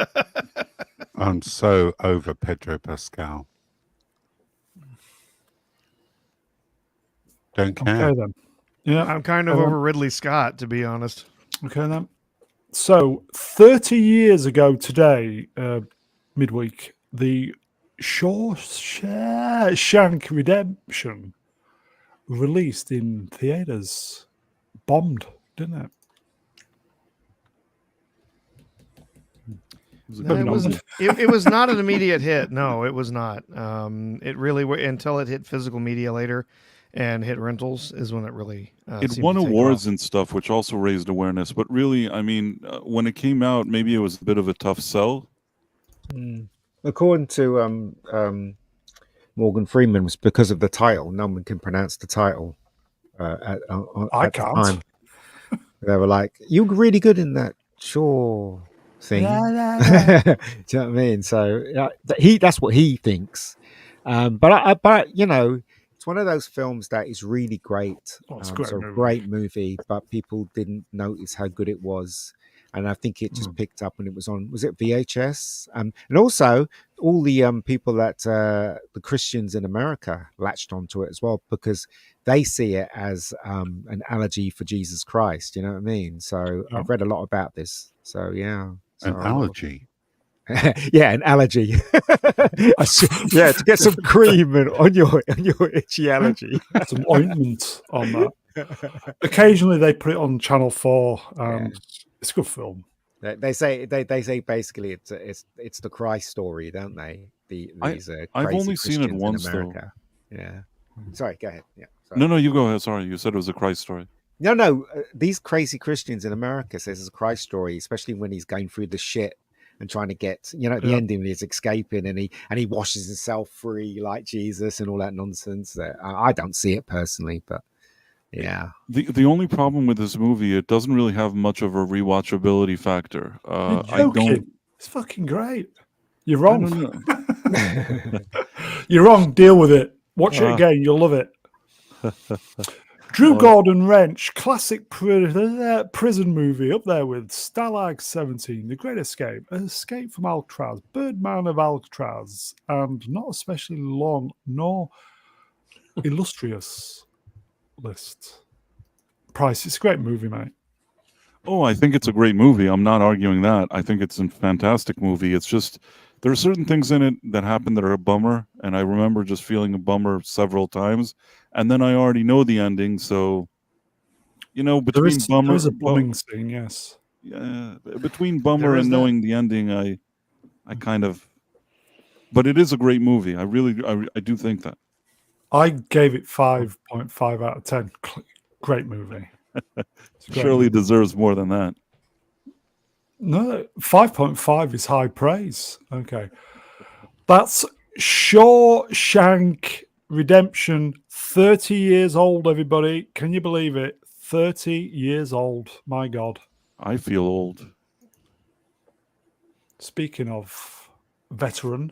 I'm so over Pedro Pascal. Don't care. Okay, then. Yeah, I'm kind of over Ridley Scott, to be honest. Okay, then. So, 30 years ago today, midweek, the Shawshank Redemption released in theaters. Bombed, didn't it? It was not an immediate hit. No, it was not. It really, until it hit physical media later and hit rentals, is when it really it won awards and stuff, which also raised awareness. But really, I mean, when it came out, maybe it was a bit of a tough sell. According to Morgan Freeman, was because of the title. No one can pronounce the title. At I can't. The time. They were like, "You're really good in that Shaw thing." Do you know what I mean? So that's what he thinks. But you know, it's one of those films that is really great. It's a great movie, but people didn't notice how good it was. And I think it just picked up when it was on. Was it VHS? And also all the people that the Christians in America latched onto it as well, because they see it as an allergy for Jesus Christ. You know what I mean? So Yeah. I've read a lot about this. So yeah, so An allergy. yeah, an allergy. Yeah, to get some cream on your itchy allergy. Some ointment on that. Occasionally they put it on Channel 4, and it's a good film. They say basically it's the Christ story, don't they? These I've crazy only seen it Christians once, in though. America. Yeah. Sorry, go ahead. Yeah. Sorry. No, you go ahead. Sorry, you said it was a Christ story. No. These crazy Christians in America says it's a Christ story, especially when he's going through the shit and trying to get, at the ending when he's escaping and he washes himself free like Jesus and all that nonsense. I don't see it personally, but yeah. The only problem with this movie, it doesn't really have much of a rewatchability factor. You're I joking. don't. It's fucking great. You're I wrong. don't know. You're wrong. Deal with it. Watch it again. You'll love it. Drew Gordon Wrench, classic prison movie, up there with Stalag 17, The Great Escape, Escape from Alcatraz, Birdman of Alcatraz, and not especially long nor illustrious list. Price, it's a great movie, mate. Oh, I think it's a great movie. I'm not arguing that. I think it's a fantastic movie. It's just there are certain things in it that happen that are a bummer, and I remember just feeling a bummer several times. And then I already know the ending, so between bummer, there is a bumming scene, yes. Yeah, between bummer and knowing the ending, I kind of. But it is a great movie. I do think that. I gave it 5.5 out of 10. Great movie. Surely deserves more than that. No, 5.5 is high praise. Okay. That's Shawshank Redemption, 30 years old, everybody. Can you believe it? 30 years old. My God. I feel old. Speaking of veteran,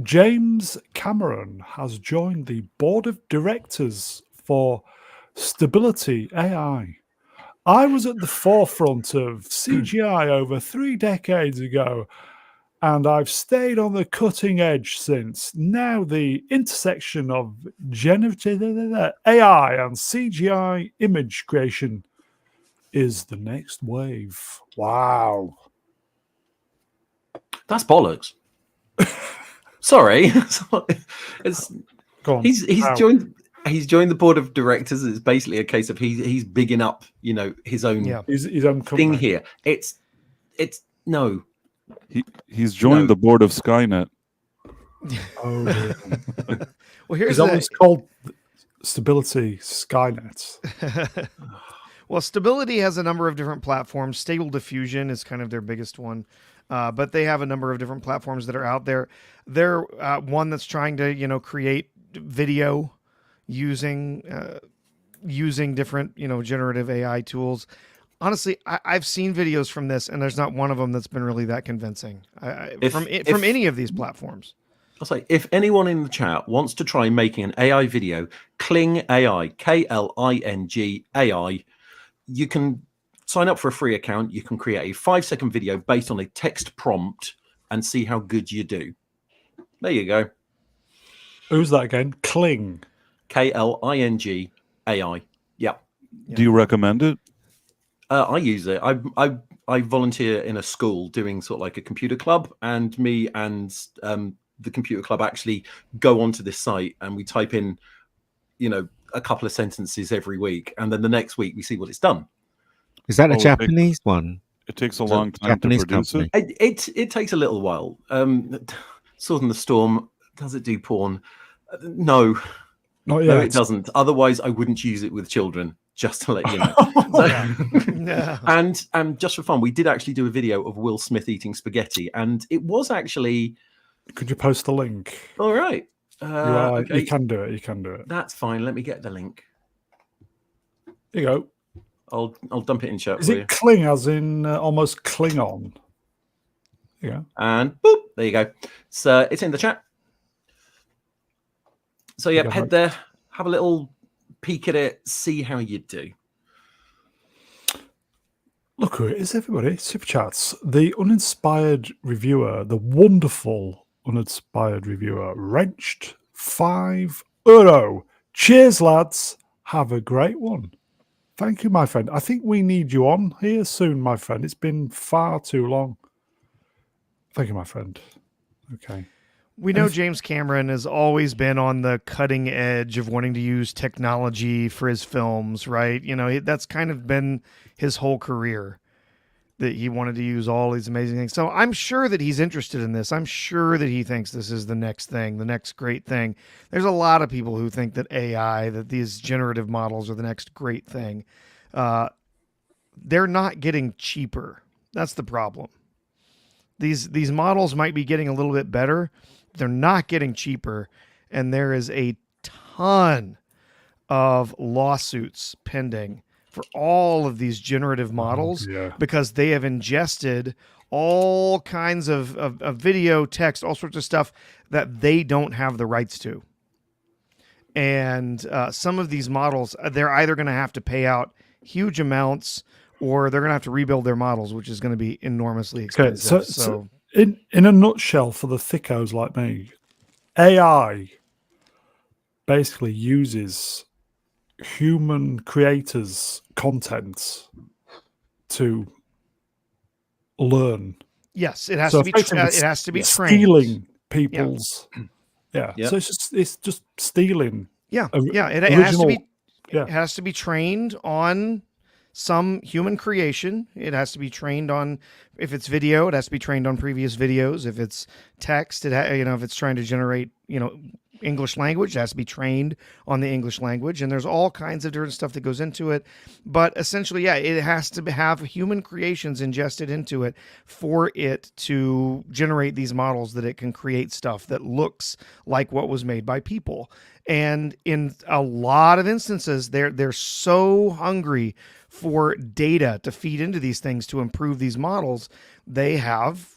James Cameron has joined the board of directors for Stability AI. I was at the forefront of CGI over 3 decades ago, and I've stayed on the cutting edge since. Now the intersection of generative AI and CGI image creation is the next wave. Wow. That's bollocks. Sorry. It's Go on. He's joined the board of directors. It's basically a case of he's bigging up, his own his own thing here. It's no. He's joined the board of Skynet. Oh, dear. Well, here's it's called Stability Skynet. Well, Stability has a number of different platforms. Stable Diffusion is kind of their biggest one. But they have a number of different platforms that are out there. They're one that's trying to, create video using different, generative AI tools. Honestly, I've seen videos from this, and there's not one of them that's been really that convincing from any of these platforms. I'll say, if anyone in the chat wants to try making an AI video, Kling AI, Kling AI, you can sign up for a free account. You can create a 5-second video based on a text prompt and see how good you do. There you go. Who's that again? Kling. Kling AI. Yeah. Do you recommend it? I use it. I volunteer in a school doing sort of like a computer club, and me and the computer club actually go onto this site and we type in, a couple of sentences every week, and then the next week we see what it's done. Is that a Japanese one? It takes a long time to produce company. It takes a little while. Sword in the Storm, does it do porn? No. Not yet. No, it doesn't. Otherwise, I wouldn't use it with children, just to let you know. Yeah. And just for fun, we did actually do a video of Will Smith eating spaghetti, and it was actually... Could you post the link? All right. Okay. You can do it. You can do it. That's fine. Let me get the link. Here you go. I'll dump it in chat Is for it you. Kling as in almost Klingon? Yeah. And boop, there you go. So it's in the chat. So yeah, head there, have a little peek at it, see how you do. Look who it is, everybody. Super chats. The uninspired reviewer, the wonderful uninspired reviewer, Wrenched 5 €. Cheers, lads. Have a great one. Thank you, my friend. I think we need you on here soon, my friend. It's been far too long. Thank you, my friend. Okay. We know James Cameron has always been on the cutting edge of wanting to use technology for his films, right? You know, that's kind of been his whole career, that he wanted to use all these amazing things. So I'm sure that he's interested in this. I'm sure that he thinks this is the next thing, the next great thing. There's a lot of people who think that AI, that these generative models are the next great thing. They're not getting cheaper. That's the problem. These models might be getting a little bit better. They're not getting cheaper, and there is a ton of lawsuits pending for all of these generative models because they have ingested all kinds of video, text, all sorts of stuff that they don't have the rights to. And some of these models, they're either going to have to pay out huge amounts or they're going to have to rebuild their models, which is going to be enormously expensive. Okay, so in a nutshell, for the thickos like me, AI basically uses human creators' content to learn. Yes, it has to be. It has to be trained. Stealing people's. Yeah. So it's just stealing. Yeah. It has to be. It has to be trained on some human creation. It has to be trained on, if it's video, it has to be trained on previous videos. If it's text, if it's trying to generate, English language, it has to be trained on the English language. And there's all kinds of different stuff that goes into it. But essentially, it has to have human creations ingested into it for it to generate these models that it can create stuff that looks like what was made by people. And in a lot of instances, they're so hungry for data to feed into these things to improve these models, they have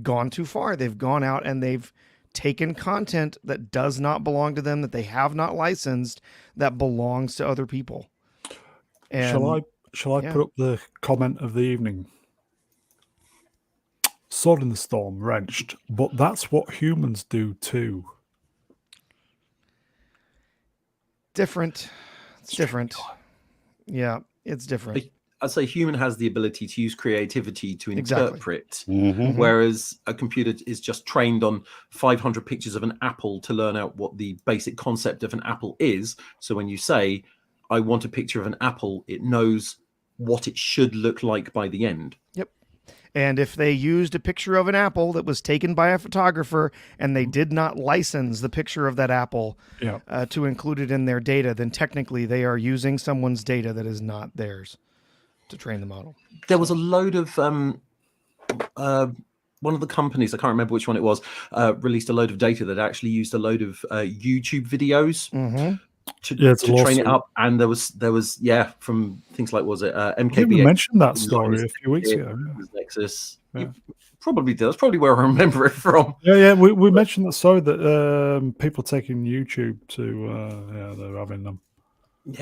gone too far. They've gone out and they've taken content that does not belong to them, that they have not licensed, that belongs to other people. And shall I put up the comment of the evening? Sword in the Storm, Wrenched, but that's what humans do too. Different. It's different. Yeah, it's different. I'd say human has the ability to use creativity to interpret, whereas a computer is just trained on 500 pictures of an apple to learn out what the basic concept of an apple is. So when you say, I want a picture of an apple, it knows what it should look like by the end. Yep. And if they used a picture of an apple that was taken by a photographer and they did not license the picture of that apple to include it in their data, then technically they are using someone's data that is not theirs to train the model. There was a load of one of the companies, I can't remember which one it was, released a load of data that actually used a load of YouTube videos to train it up. And there was from things like, was it MKBHD? You mentioned that story a few weeks ago. Nexus. Probably did. That's probably where I remember it from. Yeah. We mentioned that story that people taking YouTube to they're having them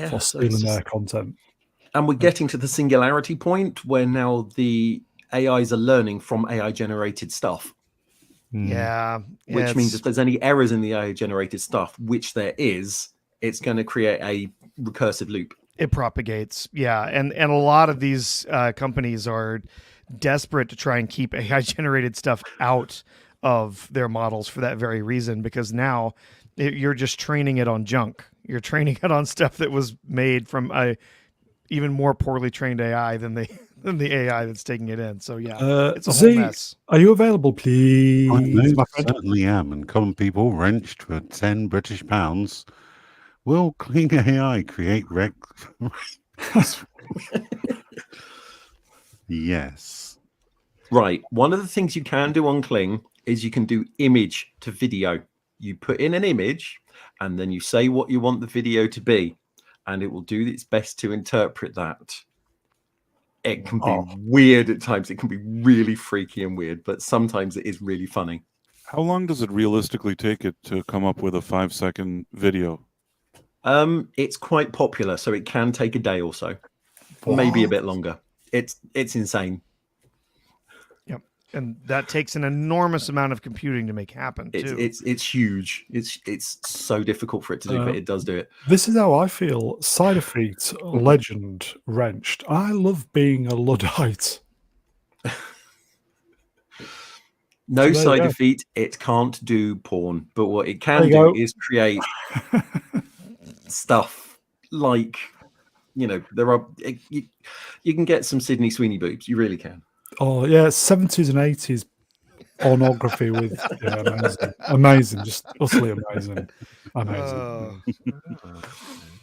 for stealing their content. And we're getting to the singularity point where now the AIs are learning from AI generated stuff. Yeah. Which means if there's any errors in the AI generated stuff, which there is, it's going to create a recursive loop. It propagates. Yeah. And a lot of these companies are desperate to try and keep AI generated stuff out of their models for that very reason, because now you're just training it on junk. You're training it on stuff that was made from a even more poorly trained AI than the AI that's taking it in. So it's a whole mess. Are you available, please? I certainly am. And common people, Wrenched for £10 will Kling AI create Yes. Right. One of the things you can do on Kling is you can do image to video. You put in an image and then you say what you want the video to be, and it will do its best to interpret that. It can be weird at times. It can be really freaky and weird, but sometimes it is really funny. How long does it realistically take it to come up with a 5-second video? It's quite popular, so it can take a day or so, maybe a bit longer. It's insane. Yep. And that takes an enormous amount of computing to make happen too. It's huge. It's so difficult for it to do, but it does do it. This is how I feel. Cider Feet, legend, wrenched. I love being a Luddite. No So side defeat. It can't do porn, but what it can do go. is create stuff like, there are you can get some Sydney Sweeney boobs. You really can. Oh yeah, 70s and 80s pornography with amazing, just utterly amazing.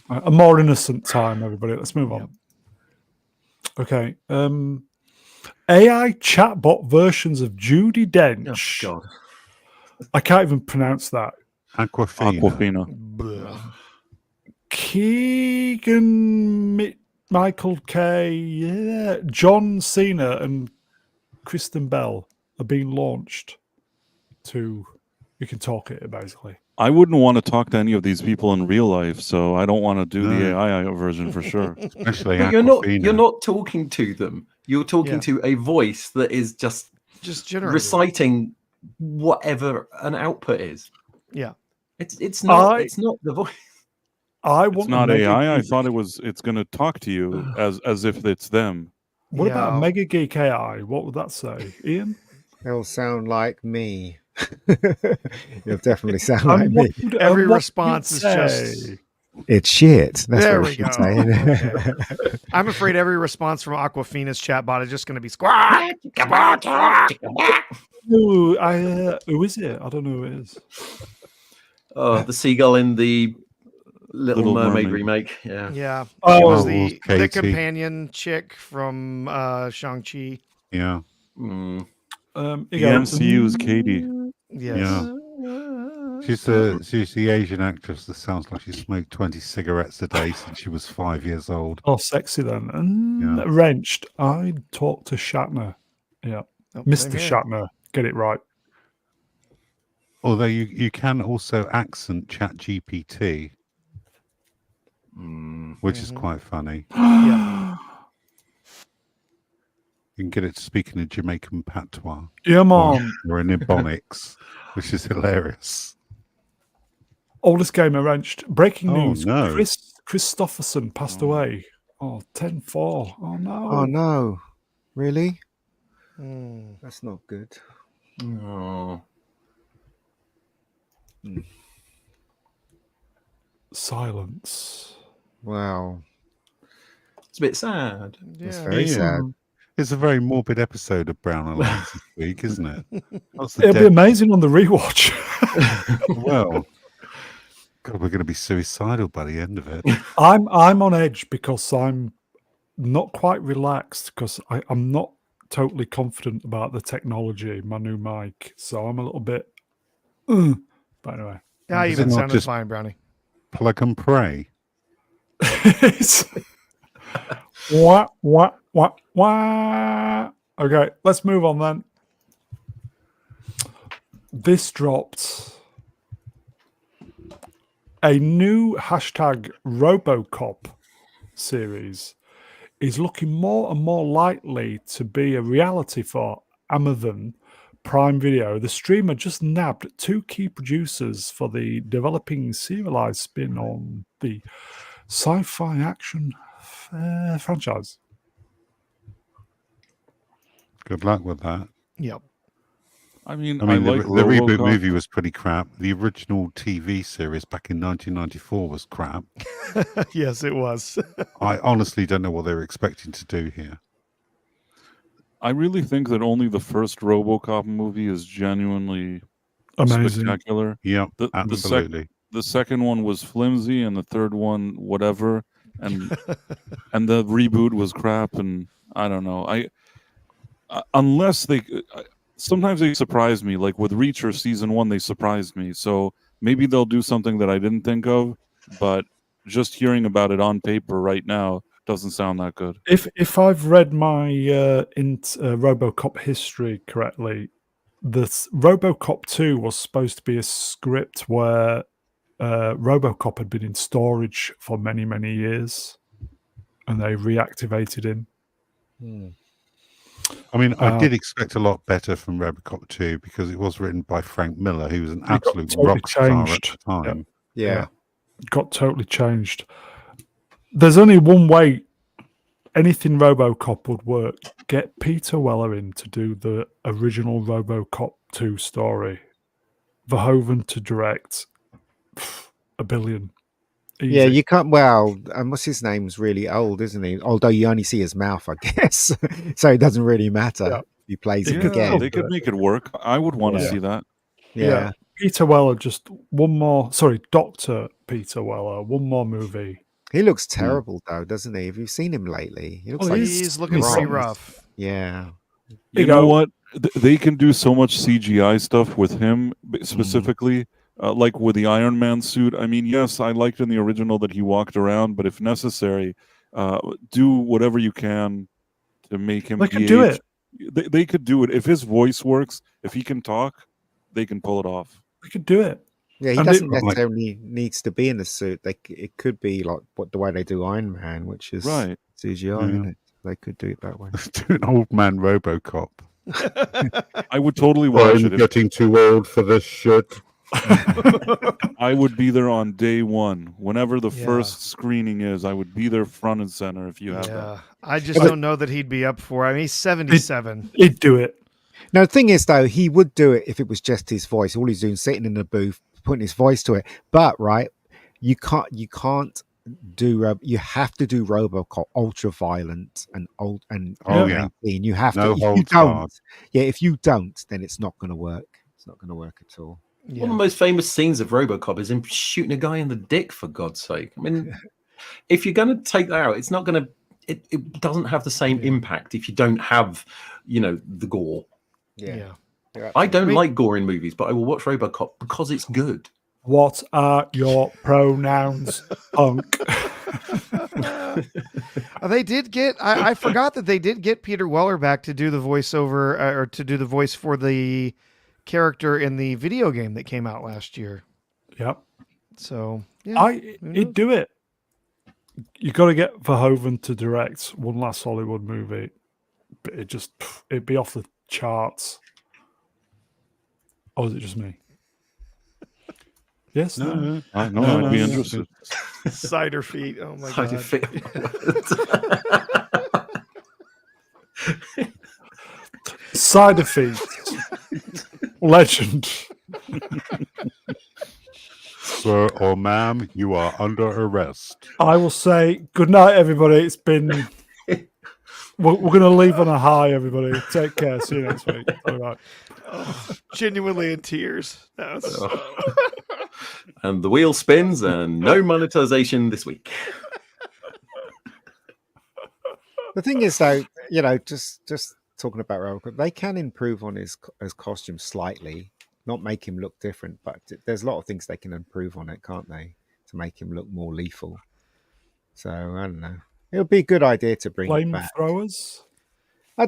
A more innocent time, everybody. Let's move on. Okay. AI chatbot versions of Judi Dench. Oh, God. I can't even pronounce that. Aquafina. Keegan Michael K. John Cena and Kristen Bell are being launched to. You can talk it basically. I wouldn't want to talk to any of these people in real life, so I don't want to do the AI version for sure. Especially But you're not talking to them. You're talking to a voice that is just generated. Reciting whatever an output is. Yeah. It's not the voice. It's not AI. I thought it's going to talk to you as if it's them. What about a Mega Geek AI? What would that say, Ian? It'll sound like me. You'll definitely sound like me. Every response is just... It's shit. That's there what we go. Okay. I'm afraid every response from Aquafina's chatbot is just going to be squawk. Who is it? I don't know who it is. Oh, the seagull in the Little Mermaid remake. Yeah. Oh, it was the companion chick from Shang-Chi. Yeah. The MCU's Katie. Yes. Yeah. She's the Asian actress that sounds like she smoked 20 cigarettes a day since she was 5 years old. Oh, sexy then. And wrenched. I talked to Shatner. Yeah. Mr. Shatner. Get it right. Although you can also accent ChatGPT, which is quite funny. Yeah. You can get it to speak in a Jamaican patois. Yeah, man. Or in Ebonics, which is hilarious. Oldest gamer wrenched. Breaking news. No. Chris Christopherson passed away. Oh, 10-4. Oh, no. Oh, no. Really? That's not good. Oh. Silence. Wow. It's a bit sad. It's very sad. It's a very morbid episode of Brown and Lights this week, isn't it? It'll be amazing on the rewatch. Well, God, we're going to be suicidal by the end of it. I'm on edge because I'm not quite relaxed because I'm not totally confident about the technology, my new mic. So I'm a little bit. But anyway. Yeah, you even sounded fine, Brownie. Plug and pray. Wah. Okay, let's move on then. This dropped a new hashtag Robocop series is looking more and more likely to be a reality for Amazon Prime Video. The streamer just nabbed 2 key producers for the developing serialized spin on the sci-fi action franchise. Good luck with that. Yep. I mean, the reboot movie was pretty crap. The original TV series back in 1994 was crap. Yes, it was. I honestly don't know what they were expecting to do here. I really think that only the first RoboCop movie is genuinely amazing, spectacular. Yeah, absolutely. The second one was flimsy, and the third one, whatever, and and the reboot was crap. And I don't know. Unless they, sometimes they surprise me. Like with Reacher season 1, they surprised me. So maybe they'll do something that I didn't think of. But just hearing about it on paper right now doesn't sound that good. If I've read my RoboCop history correctly, the RoboCop 2 was supposed to be a script where RoboCop had been in storage for many, many years, and they reactivated him. I mean, I did expect a lot better from RoboCop 2 because it was written by Frank Miller, who was an absolute rock star at the time. Yeah. Got totally changed. There's only one way anything RoboCop would work. Get Peter Weller in to do the original RoboCop 2 story. Verhoeven to direct. $1 billion. Easy. Yeah, you can't. Well, what's his name's really old, isn't he? Although you only see his mouth, I guess, so it doesn't really matter. Yeah. He plays Yeah, it again. they could make it work. I would want to see that. Yeah. Peter Weller, just one more. Sorry, Dr. Peter Weller, one more movie. He looks terrible though, doesn't he? Have you seen him lately? He looks like He's looking pretty rough. Yeah. You know what? They can do so much CGI stuff with him specifically, like with the Iron Man suit. I mean, yes, I liked in the original that he walked around, but if necessary, do whatever you can to make him. They could do it. They could do it if his voice works. If he can talk, they can pull it off. They could do it. Yeah, he And doesn't it- necessarily needs to be in the suit. It could be like the way they do Iron Man, which is Right. CGI, isn't it? They could do it that way. Do an old man RoboCop. I would totally watch I'm it. getting too old for this shit. I would be there on day one. Whenever the first screening is, I would be there front and center if you have that. I just don't know that he'd be up for it. I mean, he's 77. He'd do it. No, the thing is though, he would do it if it was just his voice. All he's doing, sitting in the booth, putting his voice to it. But right, you can't do. You have to do RoboCop ultra violent and old and yeah. You have No to. If you holds don't, barred. if you don't, then it's not going to work. It's not going to work at all. One of the most famous scenes of RoboCop is him shooting a guy in the dick, for God's sake. I mean, if you're going to take that out, it's not going to. It doesn't have the same impact if you don't have, the gore. Yeah. I don't like gore in movies, but I will watch RoboCop because it's good. What are your pronouns, punk? They did get. I forgot that they did get Peter Weller back to do the voiceover or to do the voice for the character in the video game that came out last year. Yep. So yeah, he'd do it. You got to get Verhoeven to direct one last Hollywood movie. But it'd be off the charts. Or is it just me? Yes. No, I'd be interested. Cider feet. Oh my Cider god. feet. Cider feet. Legend. Sir or ma'am, you are under arrest. I will say good night, everybody. It's been. We're going to leave on a high, everybody. Take care. See you next week. All right. Genuinely in tears. And the wheel spins, and no monetization this week. The thing is, though, just talking about RoboCop, they can improve on his costume slightly, not make him look different, but there's a lot of things they can improve on it, can't they, to make him look more lethal. So I don't know. It would be a good idea to bring it back. Flamethrowers? They're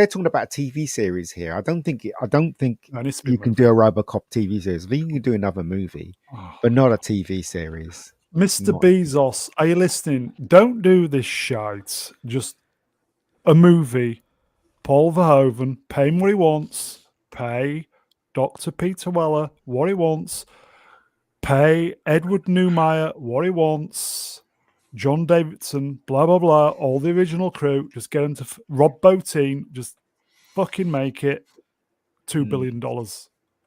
talking about a TV series here. I don't think you can do a RoboCop TV series. I think you can do another movie, but not a TV series. Mr. Bezos, are you listening? Don't do this shite. Just a movie. Paul Verhoeven, pay him what he wants. Pay Dr. Peter Weller what he wants. Pay Edward Neumeier what he wants. John Davidson, blah, blah, blah. All the original crew. Just get him to Rob Bottin. Just fucking make it $2 billion.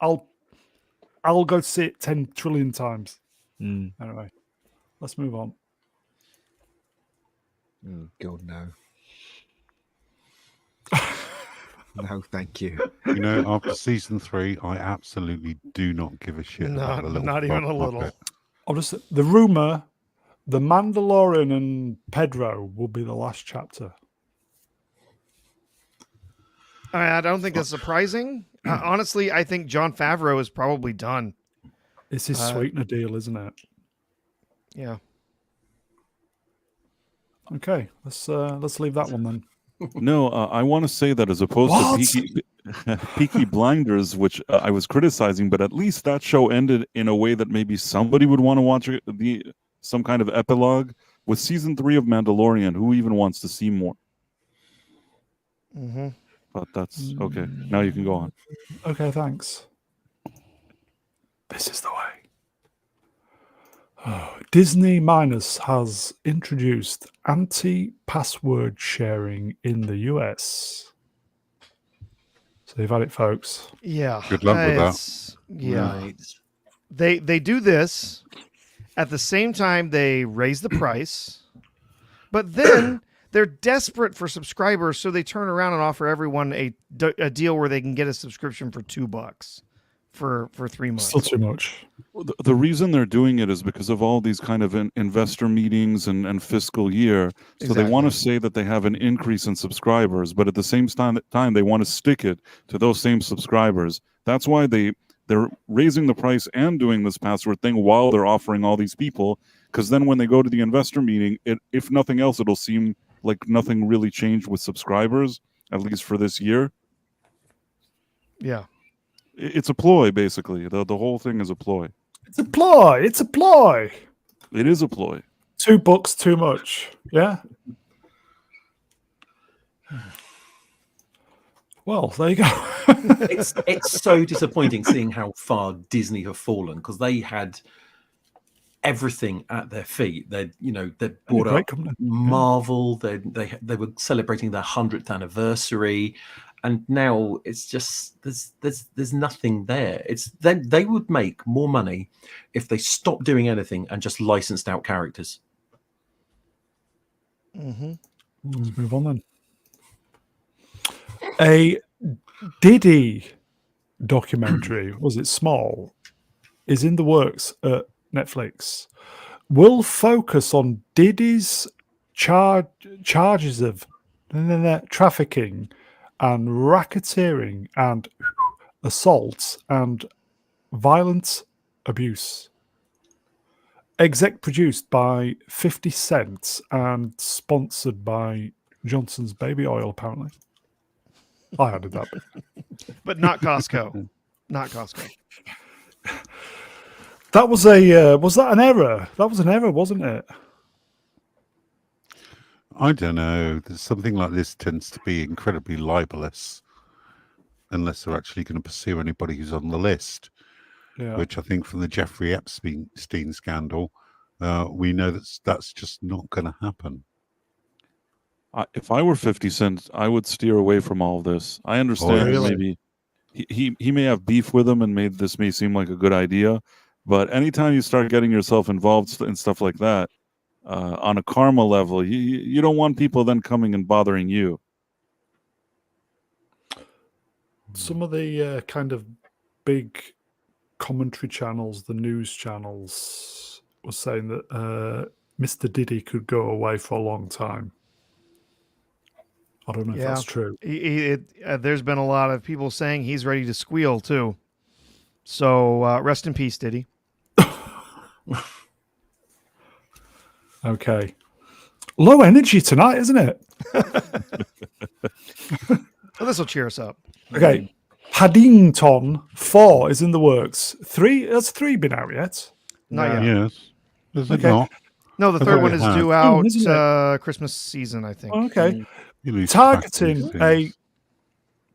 I'll go see it 10 trillion times. Anyway, let's move on. God, no. No, thank you. After season 3, I absolutely do not give a shit. About the little Not even a little. The rumor, The Mandalorian and Pedro will be the last chapter. I don't think that's surprising. Honestly, I think Jon Favreau is probably done. It's his sweetener deal, isn't it? Yeah. Okay, let's leave that one then. No, I want to say that as opposed to Peaky Blinders, which I was criticizing, but at least that show ended in a way that maybe somebody would want to watch some kind of epilogue. With season 3 of Mandalorian, who even wants to see more? Mm-hmm. But that's okay. Now you can go on. Okay, thanks. This is the way. Disney Minus has introduced anti-password sharing in the US. So you've had it, folks. Yeah. Good luck with that. Yeah. Right. They do this at the same time they raise the price, but then they're desperate for subscribers, so they turn around and offer everyone a deal where they can get a subscription for $2 for 3 months. Still too much. The reason they're doing it is because of all these kind of investor meetings and fiscal year. So they want to say that they have an increase in subscribers, but at the same time they want to stick it to those same subscribers. That's why they're raising the price and doing this password thing while they're offering all these people. Because then when they go to the investor meeting, if nothing else, it'll seem like nothing really changed with subscribers, at least for this year. Yeah. It's a ploy, basically. The whole thing is a ploy. It's a ploy. It's a ploy. It is a ploy. $2 too much. Yeah. Well, there you go. It's so disappointing seeing how far Disney have fallen, because they had everything at their feet. They bought up Marvel. They were celebrating their 100th anniversary, and now it's just there's nothing there. They would make more money if they stopped doing anything and just licensed out characters. Mm-hmm. Let's move on then. A Diddy documentary, was it Small, is in the works at Netflix. Will focus on Diddy's charges of trafficking and racketeering and assault and violent abuse. Exec produced by 50 Cent and sponsored by Johnson's Baby Oil, apparently. I added that. But not Costco. Not Costco. That was was that an error? That was an error, wasn't it? I don't know. Something like this tends to be incredibly libelous, unless they're actually going to pursue anybody who's on the list. Yeah. Which I think from the Jeffrey Epstein scandal, we know that's just not going to happen. If I were 50 Cent, I would steer away from all of this. I understand maybe he may have beef with him and this may seem like a good idea, but anytime you start getting yourself involved in stuff like that, on a karma level, you don't want people then coming and bothering you. Some of the kind of big commentary channels, the news channels, were saying that Mr. Diddy could go away for a long time. I don't know if that's true. There's been a lot of people saying he's ready to squeal too. So rest in peace, Diddy. Okay. Low energy tonight, isn't it? Well, this will cheer us up. Okay. Paddington 4 is in the works. 3? Has 3 been out yet? Not yet. Yes. Is it not? No, the third one is due out Christmas season, I think. Okay. Targeting a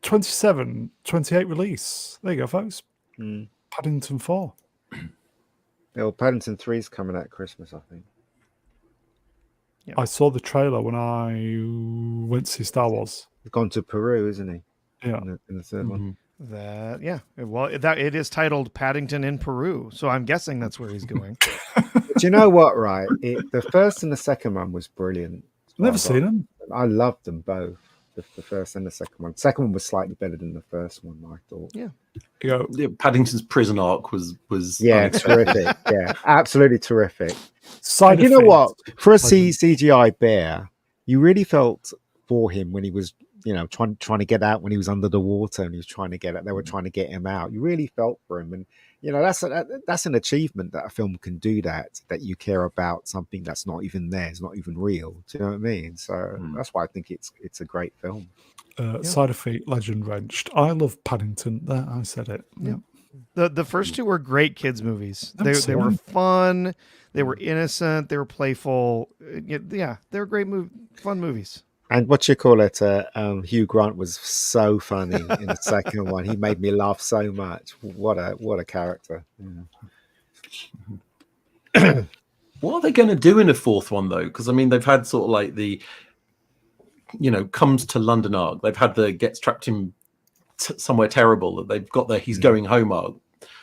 28 release. There you go, folks. Paddington 4. Well, Paddington 3 is coming out at Christmas, I think. Yeah. I saw the trailer when I went to see Star Wars. He's gone to Peru, isn't he? Yeah. In the third one. It is titled Paddington in Peru, so I'm guessing that's where he's going. Do you know what, right? The first and the second one was brilliant. Never seen them. I loved them both. The first and the second one. The second one was slightly better than the first one, I thought. Yeah. Paddington's prison arc was terrific. Yeah, absolutely terrific. And you know what? For a CGI bear, you really felt for him when he was, trying to get out when he was under the water and he was trying to get out. They were trying to get him out. You really felt for him, and that's an achievement that a film can do. That you care about something that's not even there, it's not even real. Do you know what I mean? So that's why I think it's a great film. Side effect, legend wrenched. I love Paddington. There, I said it. Yeah. The first two were great kids movies. They were fun. They were innocent. They were playful. Yeah, they were great fun movies. And what you call it? Hugh Grant was so funny in the second one. He made me laugh so much. What a character! Yeah. What are they going to do in a fourth one though? Because I mean, they've had sort of like the, comes to London arc. They've had the gets trapped in somewhere terrible. That they've got the he's going home arc.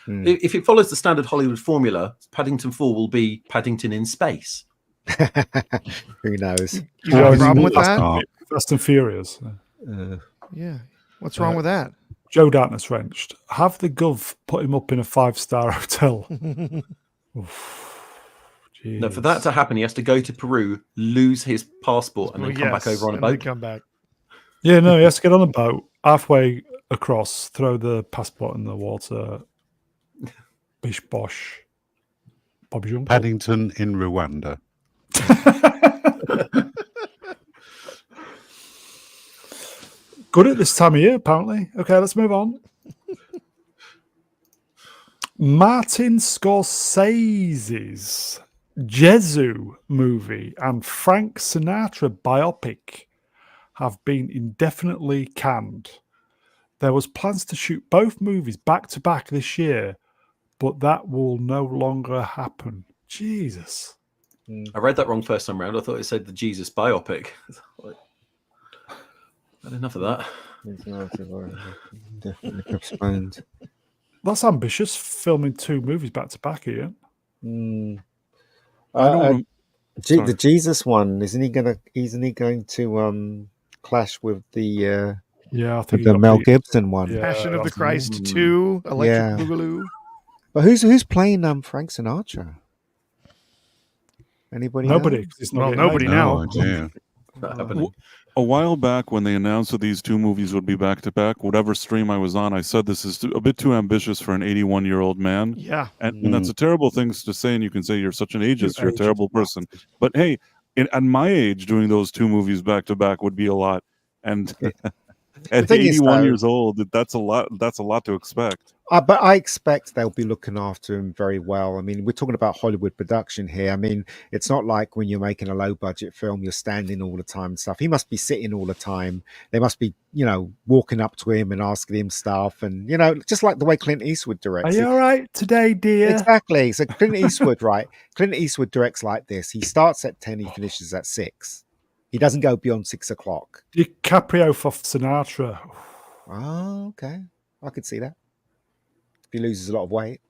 If it follows the standard Hollywood formula, Paddington 4 will be Paddington in space. Who knows? You got a problem with that? Fast and Furious. Yeah. What's wrong with that? Joe Darkness wrenched. Have the Gov put him up in a 5-star hotel. No, for that to happen, he has to go to Peru, lose his passport, and then come back over on a boat. Come back. Yeah, no, he has to get on a boat, halfway across, throw the passport in the water. Bish bosh. Bobby Jump. Paddington in Rwanda. Good at this time of year, apparently. Okay, let's move on. Martin Scorsese's Jesu movie and Frank Sinatra biopic have been indefinitely canned. There was plans to shoot both movies back to back this year, but that will no longer happen. Jesus. I read that wrong first time around. I thought it said the Jesus biopic. Had enough of that. Definitely postponed. That's ambitious, filming 2 movies back to back, Ian. The Jesus one, isn't he going to clash with the I think the Mel Gibson one? Yeah, Passion of the Christ 2, Electric Boogaloo. But who's playing Frank Sinatra? Anybody? Nobody. Nobody now. A while back, when they announced that these 2 movies would be back to back, whatever stream I was on, I said this is a bit too ambitious for an 81-year-old man. Yeah, and that's a terrible thing to say. And you can say you're such an ageist, you're a terrible person. But hey, at my age, doing those 2 movies back to back would be a lot. And at 81 years old, that's a lot. That's a lot to expect. But I expect they'll be looking after him very well. I mean, we're talking about Hollywood production here. I mean, it's not like when you're making a low-budget film, you're standing all the time and stuff. He must be sitting all the time. They must be, walking up to him and asking him stuff. And, just like the way Clint Eastwood directs. Are you all right today, dear? Exactly. So Clint Eastwood, right? Clint Eastwood directs like this. He starts at 10, he finishes at 6. He doesn't go beyond 6 o'clock. DiCaprio for Sinatra. Oh, okay. I could see that. He loses a lot of weight.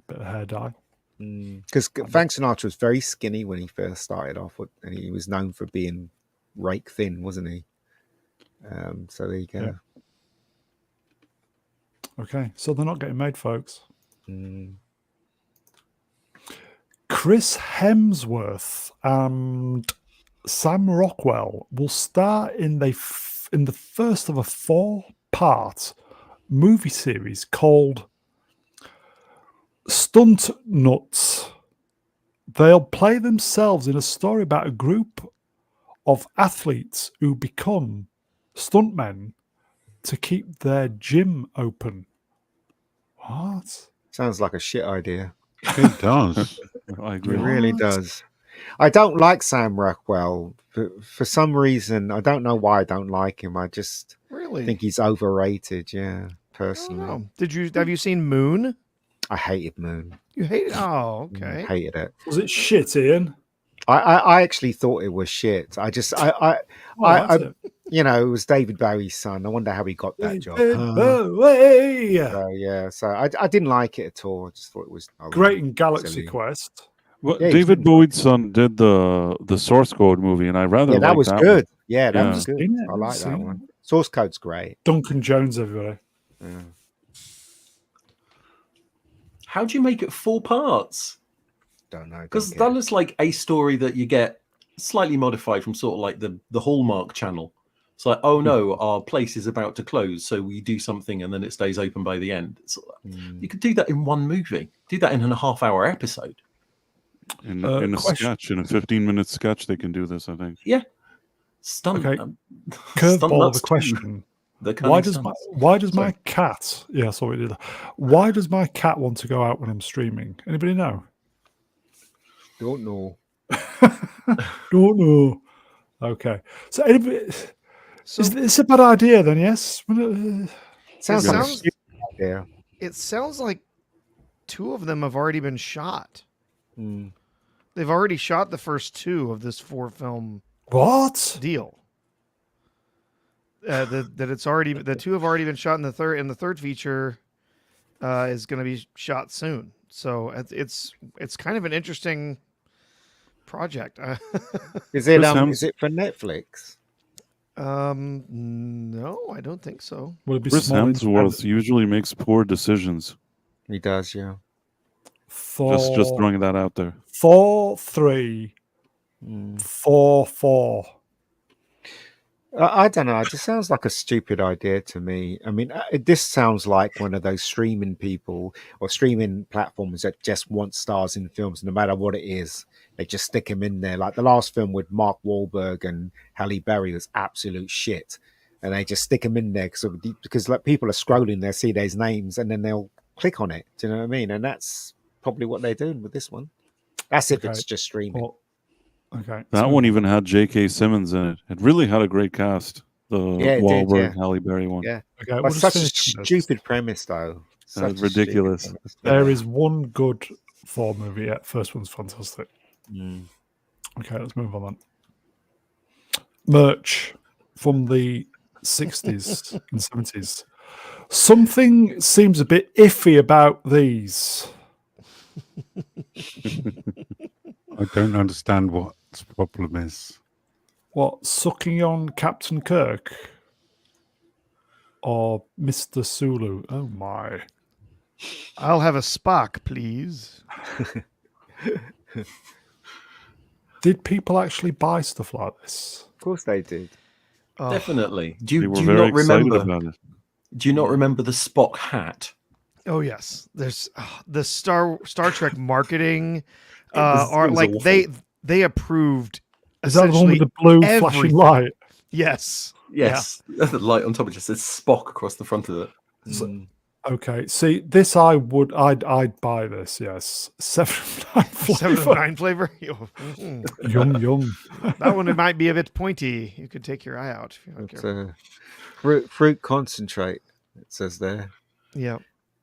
Bit of hair dye. Because Frank Sinatra was very skinny when he first started off, and he was known for being rake thin, wasn't he? So there you go. Yeah. Okay, so they're not getting made, folks. Chris Hemsworth and Sam Rockwell will star in the first of a 4-part movie series called Stunt Nuts. They'll play themselves in a story about a group of athletes who become stuntmen to keep their gym open. What? Sounds like a shit idea. It does. I agree. It really does. I don't like Sam Rockwell for some reason. I don't know why I don't like him. I just think he's overrated. Yeah, personally. Have you seen Moon? I hated Moon. You hate it? Oh, okay. Hated it. Was it shit, Ian? I actually thought it was shit. It was David Bowie's son. I wonder how he got that job. So I didn't like it at all. I just thought it was great in Galaxy Quest. Well, David Bowie's son did the Source Code movie, and I rather liked that was that good. One. Yeah, that was good. I like that one. Source Code's great. Duncan Jones, everybody. Yeah. How do you make it 4 parts? Don't know. Because that looks like a story that you get slightly modified from sort of like the Hallmark channel. It's like, oh no, our place is about to close, so we do something and then it stays open by the end. You could do that in one movie. Do that in a half-hour episode. In a sketch, in a 15-minute sketch, they can do this, I think. Yeah. Stunt. Okay. Curveball of the question. Why does my cat? Yeah, so we did that. Why does my cat want to go out when I'm streaming? Anybody know? Don't know. Don't know. Okay. So, is this a bad idea then? Yes. Sounds like a sounds- stupid idea. It sounds like 2 of them have already been shot. Mm. They've already shot the first 2 of this 4-film What? deal. That it's already the 2 have already been shot in the third, and the third feature is going to be shot soon. So it's kind of an interesting project. Is it Chris is it for Netflix? No, I don't think so. Will it be Chris small Hemsworth independent? usually makes poor decisions. He does, yeah. Just throwing that out there. 4, 3, Mm. 4, 4. I don't know. It just sounds like a stupid idea to me. I mean, this sounds like one of those streaming people or streaming platforms that just want stars in films, no matter what it is. They just stick them in there. Like the last film with Mark Wahlberg and Halle Berry was absolute shit, and they just stick them in there because like people are scrolling, they see those names, and then they'll click on it. Do you know what I mean? And that's probably what they're doing with this one. That's if it's just streaming. Well, okay. That one even had J.K. Simmons in it. It really had a great cast. The Yeah, it did, Wahlberg yeah. Halle Berry one. Yeah. Okay, But we'll just such a finish this. stupid premise, though. Such That's a stupid ridiculous. premise. There is one good Thor movie yet. First one's fantastic. Mm. Okay, let's move on then. Merch from the 60s and 70s. Something seems a bit iffy about these. I don't understand what the problem is. What, sucking on Captain Kirk? Or Mr. Sulu? Oh my. I'll have a Spock, please. Did people actually buy stuff like this? Of course they did. Oh, Definitely. They Do were you very not excited remember? about it. Do you not remember the Spock hat? oh yes. There's the Star Trek marketing was- are it was like awful. they approved Is that the one with essentially the blue flashing everything. light? yes. Yes, the light on top of it just says Spock across the front of it. Mm. Okay, see, this I'd buy this, yes. 7 of 9 7 of flavor. 9 flavor. Mhm. Yum, yum. That one it might be a bit pointy. You could take your eye out if you're not It's careful. fruit concentrate, it says there. Yeah.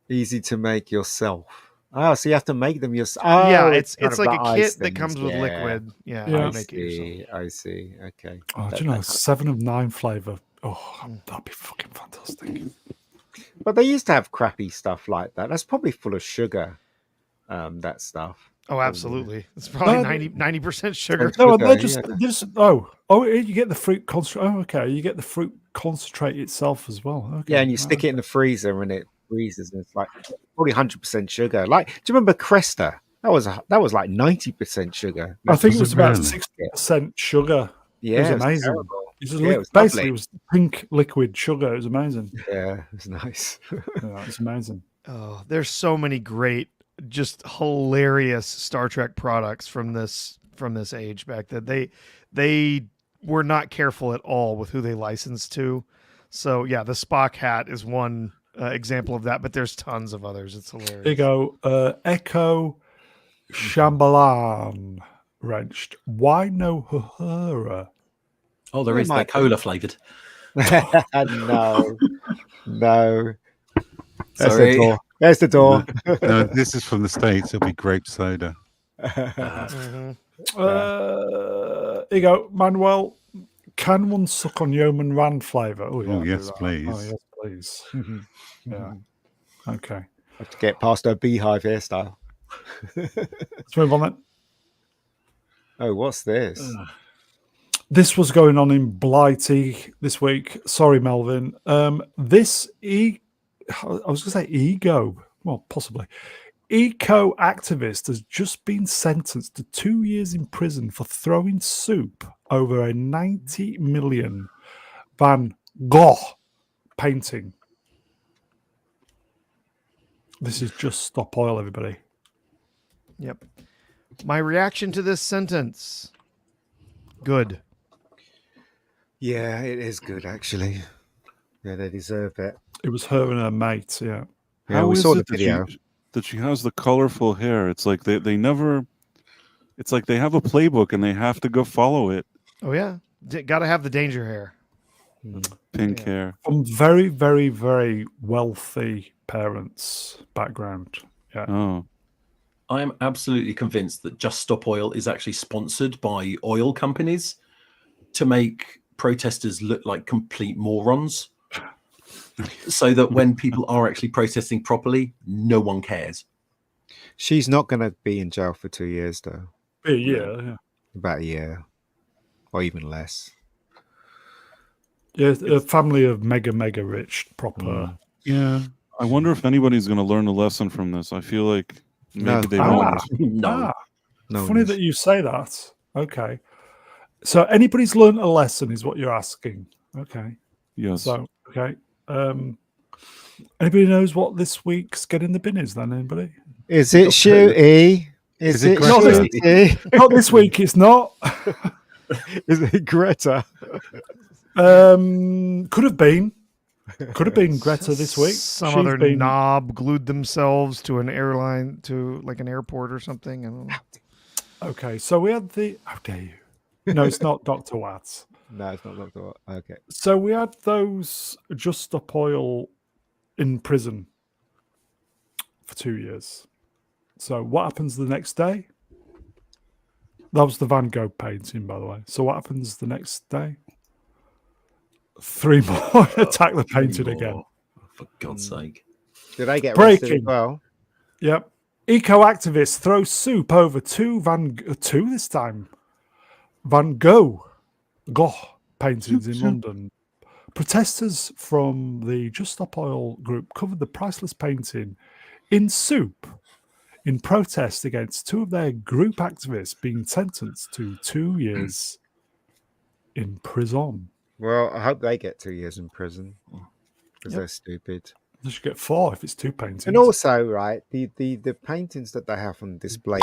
Easy to make yourself. Oh, so you have to make them yourself. Yeah, Oh, it's kind of like the a kit ice that things. comes with Yeah. liquid. Yeah, Yeah. you I make it yourself. see. I see. Okay. Oh, do That- you know, that- 7 of 9 flavor. Oh, that'd be fucking fantastic. But they used to have crappy stuff like that. That's probably full of sugar. That stuff. Oh, absolutely. It's probably No, 90% sugar. No, Sugar, they're just, yeah. you get the fruit concentrate. Oh, okay, you get the fruit concentrate itself as well. Okay. Yeah, and you stick it in the freezer and it freezes, and it's like probably 100% sugar. Like, do you remember Cresta? That was like 90% sugar. I think it Was was it about really? 60% sugar. Yeah, was it was amazing. terrible. It was, Yeah, it was basically lovely. it was pink liquid sugar. It was amazing. Yeah, it was nice. Yeah, it's amazing. Oh, there's so many great, just hilarious Star Trek products from this age back then. They were not careful at all with who they licensed to. So yeah, the Spock hat is one example of that, but there's tons of others. It's hilarious. There you go. Echo Shambalan wrenched. Why no Uhura? Oh, there Where is. am I? They're cola flavored. No. That's Sorry. the door. There's the door. No, this is from the States. It'll be grape soda. Mhm. Here you go, Manuel. Can one suck on Yeoman Rand flavour? Oh, Oh, I'll do yes, that. please. Oh, yes, please. Yeah. Okay. Have to get past her beehive hairstyle. Let's move on then. Oh, what's this? This was going on in Blighty this week. Sorry, Melvin. I was going to say ego. Well, possibly. Eco activist has just been sentenced to 2 years in prison for throwing soup over a 90 million Van Gogh painting. This is just stop oil, everybody. Yep. My reaction to this sentence. Good. Yeah, it is good actually. Yeah, they deserve it. It was her and her mate, yeah. Yeah, How we is saw the it that video. that she has the colorful hair? It's like they never. It's like they have a playbook and they have to go follow it. Oh yeah. Got to have the danger hair. Pink Yeah. hair. From very, very, very wealthy parents' background. Yeah. Oh, I am absolutely convinced that Just Stop Oil is actually sponsored by oil companies to make protesters look like complete morons, so that when people are actually protesting properly, no one cares. She's not going to be in jail for 2 years, though. Yeah. About a year, or even less. Yeah, a family of mega, mega rich, proper. yeah. I wonder if anybody's going to learn a lesson from this. I feel like maybe No. they Ah. won't. No. No Funny one that is. you say that. Okay. So anybody's learned a lesson is what you're asking. Okay. Yes. So, okay. Anybody knows what this week's Get in the Bin is then? Anybody? Is it Shooty? Is Is it it Greta? Shooty? Not this week, it's not. Is it Greta? Could have been. Could have been Greta this week. Some She's other been- knob glued themselves to an airline, to like an airport or something. I don't know. Okay, so we had the. How dare you? No, it's not Dr. Watts. No, it's not Dr. Okay. So we had those Just Stop Oil in prison for 2 years. So what happens the next day? That was the Van Gogh painting, by the way. So what happens the next day? 3 more attack the painting again. Oh, for God's sake. Did I get arrested as Breaking. well? Yep. Eco-activists throw soup over two this time. Van Gogh paintings in London. Protesters from the Just Stop Oil group covered the priceless painting in soup in protest against two of their group activists being sentenced to 2 years in prison. Well, I hope they get 2 years in prison because they're stupid. They should get 4 if it's 2 paintings. And also, right, the paintings that they have on display,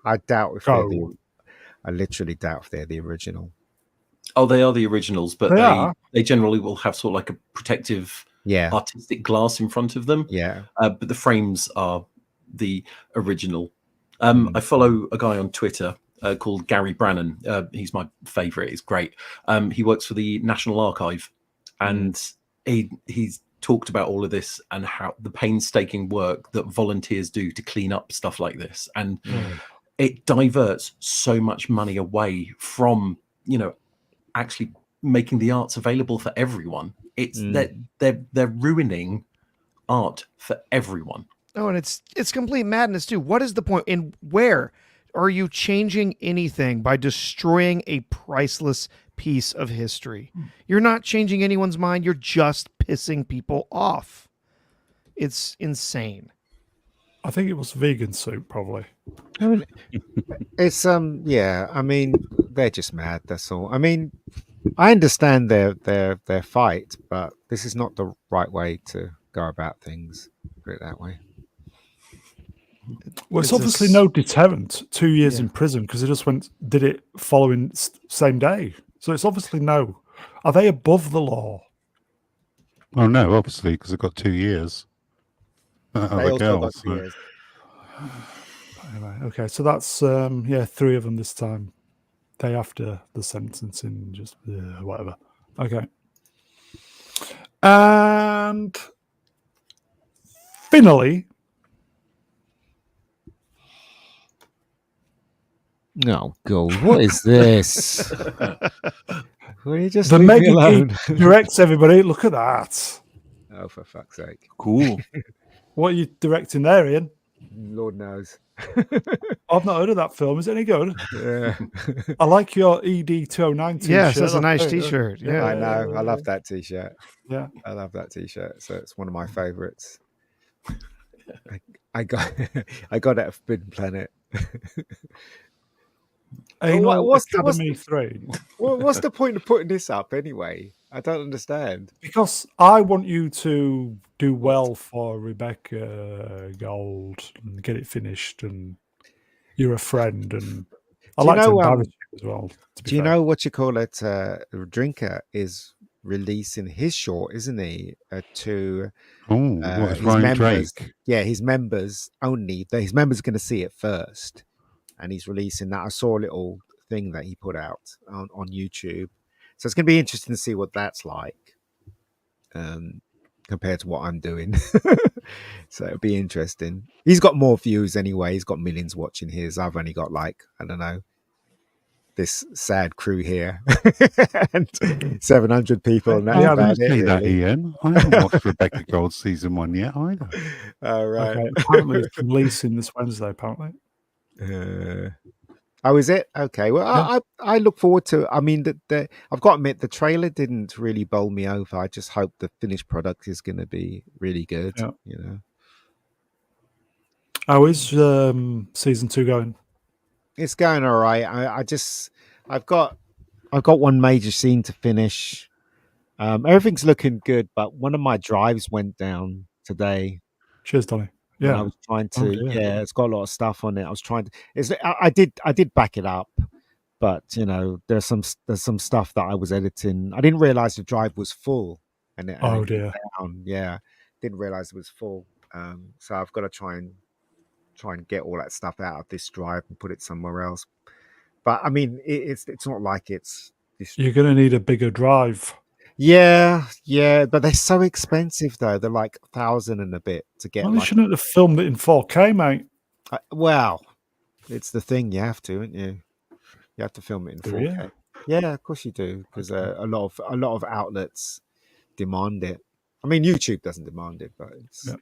I doubt if they're the. I literally doubt if they're the original. Oh, they are the originals, but They are. they generally will have sort of like a protective Yeah, artistic glass in front of them. yeah. But the frames are the original. I follow a guy on Twitter called Gary Brannan. He's my favorite. He's great. He works for the National Archive, and he's talked about all of this and how the painstaking work that volunteers do to clean up stuff like this, and it diverts so much money away from actually making the arts available for everyone. It's they're ruining art for everyone. Oh, and it's complete madness too. What is the point? And where are you changing anything by destroying a priceless piece of history? You're not changing anyone's mind. You're just pissing people off. It's insane. I think it was vegan soup, probably. I mean, it's yeah. I mean, they're just mad. That's all. I mean, I understand their fight, but this is not the right way to go about things. Put it that way. Well, it's obviously no deterrent. 2 years in prison because they just did it following same day. So it's obviously no. Are they above the law? Oh no, obviously, because they've got 2 years. They also got 2 years. Anyway, okay, so that's 3 of them this time. Day after the sentencing, just whatever. Okay, and finally, No, God, what is this? Will you just the leave me Mega alone? Geek directs everybody. Look at that. Oh, for fuck's sake! Cool. What are you directing there, Ian? Lord knows. I've not heard of that film. Is it any good? Yeah, I like your ED 209 t-shirt. Yes, that's a nice great. T-shirt. Yeah. I know. I love that T-shirt. Yeah. I love that T-shirt. So it's one of my favorites. I got I got it at Forbidden Planet. Anal what's Academy 3. What's the point of putting this up anyway? I don't understand. Because I want you to do well for Rebecca Gold and get it finished, and you're a friend, and I Do you like to know, embarrass you as well. Do you know what you call it? Drinker is releasing his short, isn't he? To what is his Ryan members. Drake? Yeah, his members only. His members are going to see it first, and he's releasing that. I saw a little thing that he put out on YouTube. So it's going to be interesting to see what that's like compared to what I'm doing. So it'll be interesting. He's got more views anyway. He's got millions watching his. I've only got like, I don't know, this sad crew here and 700 people. And that's I about didn't see it, that, really. Ian. I haven't watched Rebecca Gold's season 1 yet either. All right. Okay, apparently it's releasing this Wednesday, apparently. Oh, is it? Okay. Well, Yeah. I look forward to. I mean, I've got to admit the trailer didn't really bowl me over. I just hope the finished product is going to be really good. Yeah. You know, How is season 2 going? it's going all right. I've got one major scene to finish. Everything's looking good, but one of my drives went down today. Cheers, Donny. When Yeah. I was trying Oh, to, dear. it's got a lot of stuff on it. I was trying to. I did back it up, but you know, there's some stuff that I was editing. I didn't realize the drive was full, and it Oh, went dear. down. Yeah, didn't realize it was full. So I've got to try and get all that stuff out of this drive and put it somewhere else. But I mean, it's not like it's this. You're going to need a bigger drive. Yeah, but they're so expensive though. They're like 1,000 and a bit to get. Well, you shouldn't have filmed it in 4K, mate. Well, it's the thing you have to, aren't you? You have to film it in 4K. You? Yeah, of course you do, because a lot of outlets demand it. I mean, YouTube doesn't demand it, but it's. Yeah.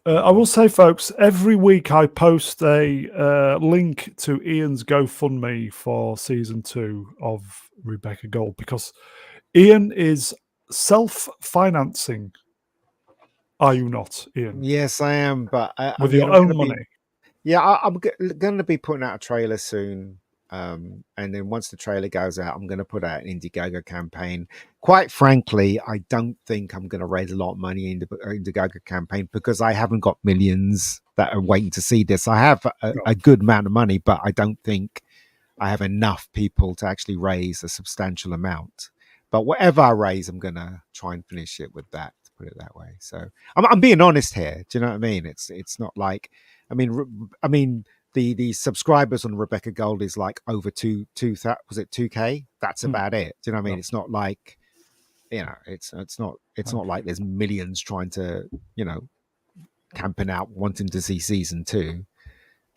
I will say, folks, every week I post a link to Ian's GoFundMe for season 2 of Rebecca Gold, because Ian is self-financing. Are you not, Ian? Yes, I am, but with your own money. I'm going to be putting out a trailer soon. And then once the trailer goes out, I'm going to put out an Indiegogo campaign. Quite frankly, I don't think I'm going to raise a lot of money in the Indiegogo campaign because I haven't got millions that are waiting to see this. I have a good amount of money, but I don't think I have enough people to actually raise a substantial amount. But whatever I raise, I'm going to try and finish it with that, to put it that way. So I'm being honest here. Do you know what I mean? It's not like, I mean, the subscribers on Rebecca Gold is like over 2K. That's about it. Do you know what I mean? It's not like, you know, it's not like there's millions trying to, you know, camping out wanting to see season 2.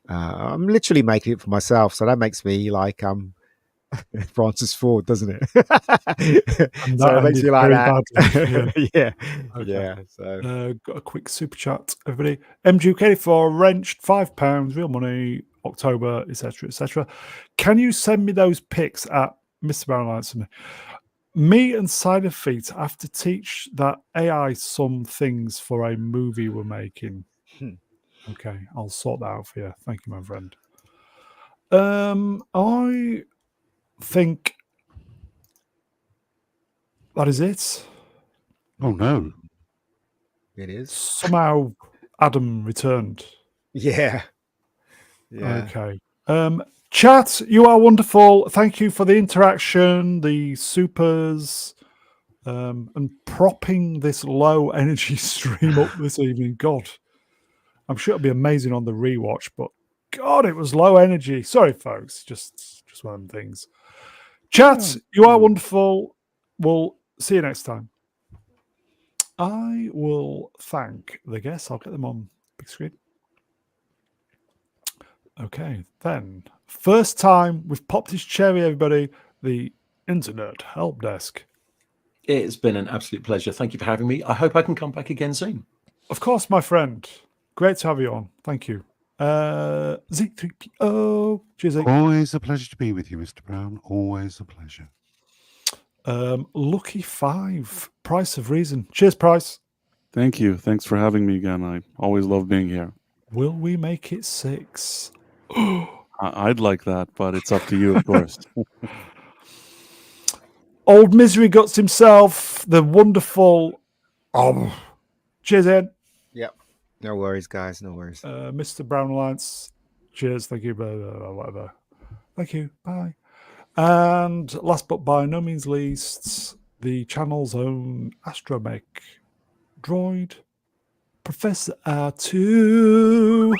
I'm literally making it for myself, so that makes me like Francis Ford, doesn't it? So it makes you like that. Badly, yeah. Okay. Yeah. So got a quick super chat, everybody. MGK for wrenched £5, real money, October, etc., etc. Can you send me those pics at Mr. Brown Alliance? Me and Side of Feet have to teach that AI some things for a movie we're making. Okay, I'll sort that out for you. Thank you, my friend. I think that is it. Oh no. It is. Somehow Adam returned. Yeah. Okay. Chat, you are wonderful. Thank you for the interaction, the supers, and propping this low energy stream up this evening. God, I'm sure it'll be amazing on the rewatch, but God, it was low energy. Sorry, folks. Just one of them things. Chat, you are wonderful. We'll see you next time. I will thank the guests. I'll get them on big screen. Okay, then. First time we've popped his cherry, everybody. The Internet Help Desk. It's been an absolute pleasure. Thank you for having me. I hope I can come back again soon. Of course, my friend. Great to have you on. Thank you. Z3PO. Cheers, Z. Always a pleasure to be with you, Mr. Brown. Always a pleasure. Lucky 5. Price of Reason. Cheers, Price. Thank you. Thanks for having me again. I always love being here. Will we make it 6? I'd like that, but it's up to you, of course. Old Misery Guts himself, the wonderful. Cheers, Ian. Yep. No worries, guys. No worries. Mr. Brown Alliance. Cheers. Thank you. Whatever. Thank you. Bye. And last but by no means least, the channel's own astromech droid, Professor R2.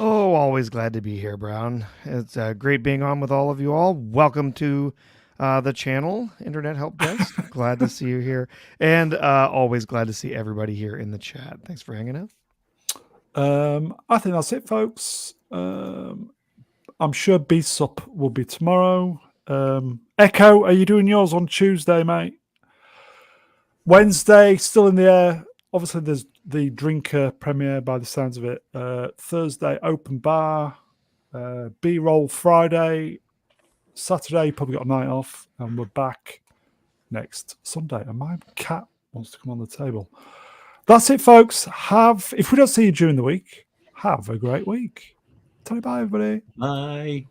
Oh, always glad to be here, Brown. It's great being on with all of you all. Welcome to the channel, Internet Help Desk. Glad to see you here. And always glad to see everybody here in the chat. Thanks for hanging out. I think that's it, folks. I'm sure Beast Up will be tomorrow. Echo, are you doing yours on Tuesday, mate? Wednesday, still in the air. Obviously, there's the Drinker premiere by the sounds of it. Thursday, open bar. B-roll Friday. Saturday, probably got a night off. And we're back next Sunday. And my cat wants to come on the table. That's it, folks. If we don't see you during the week, have a great week. Tell you bye, everybody. Bye.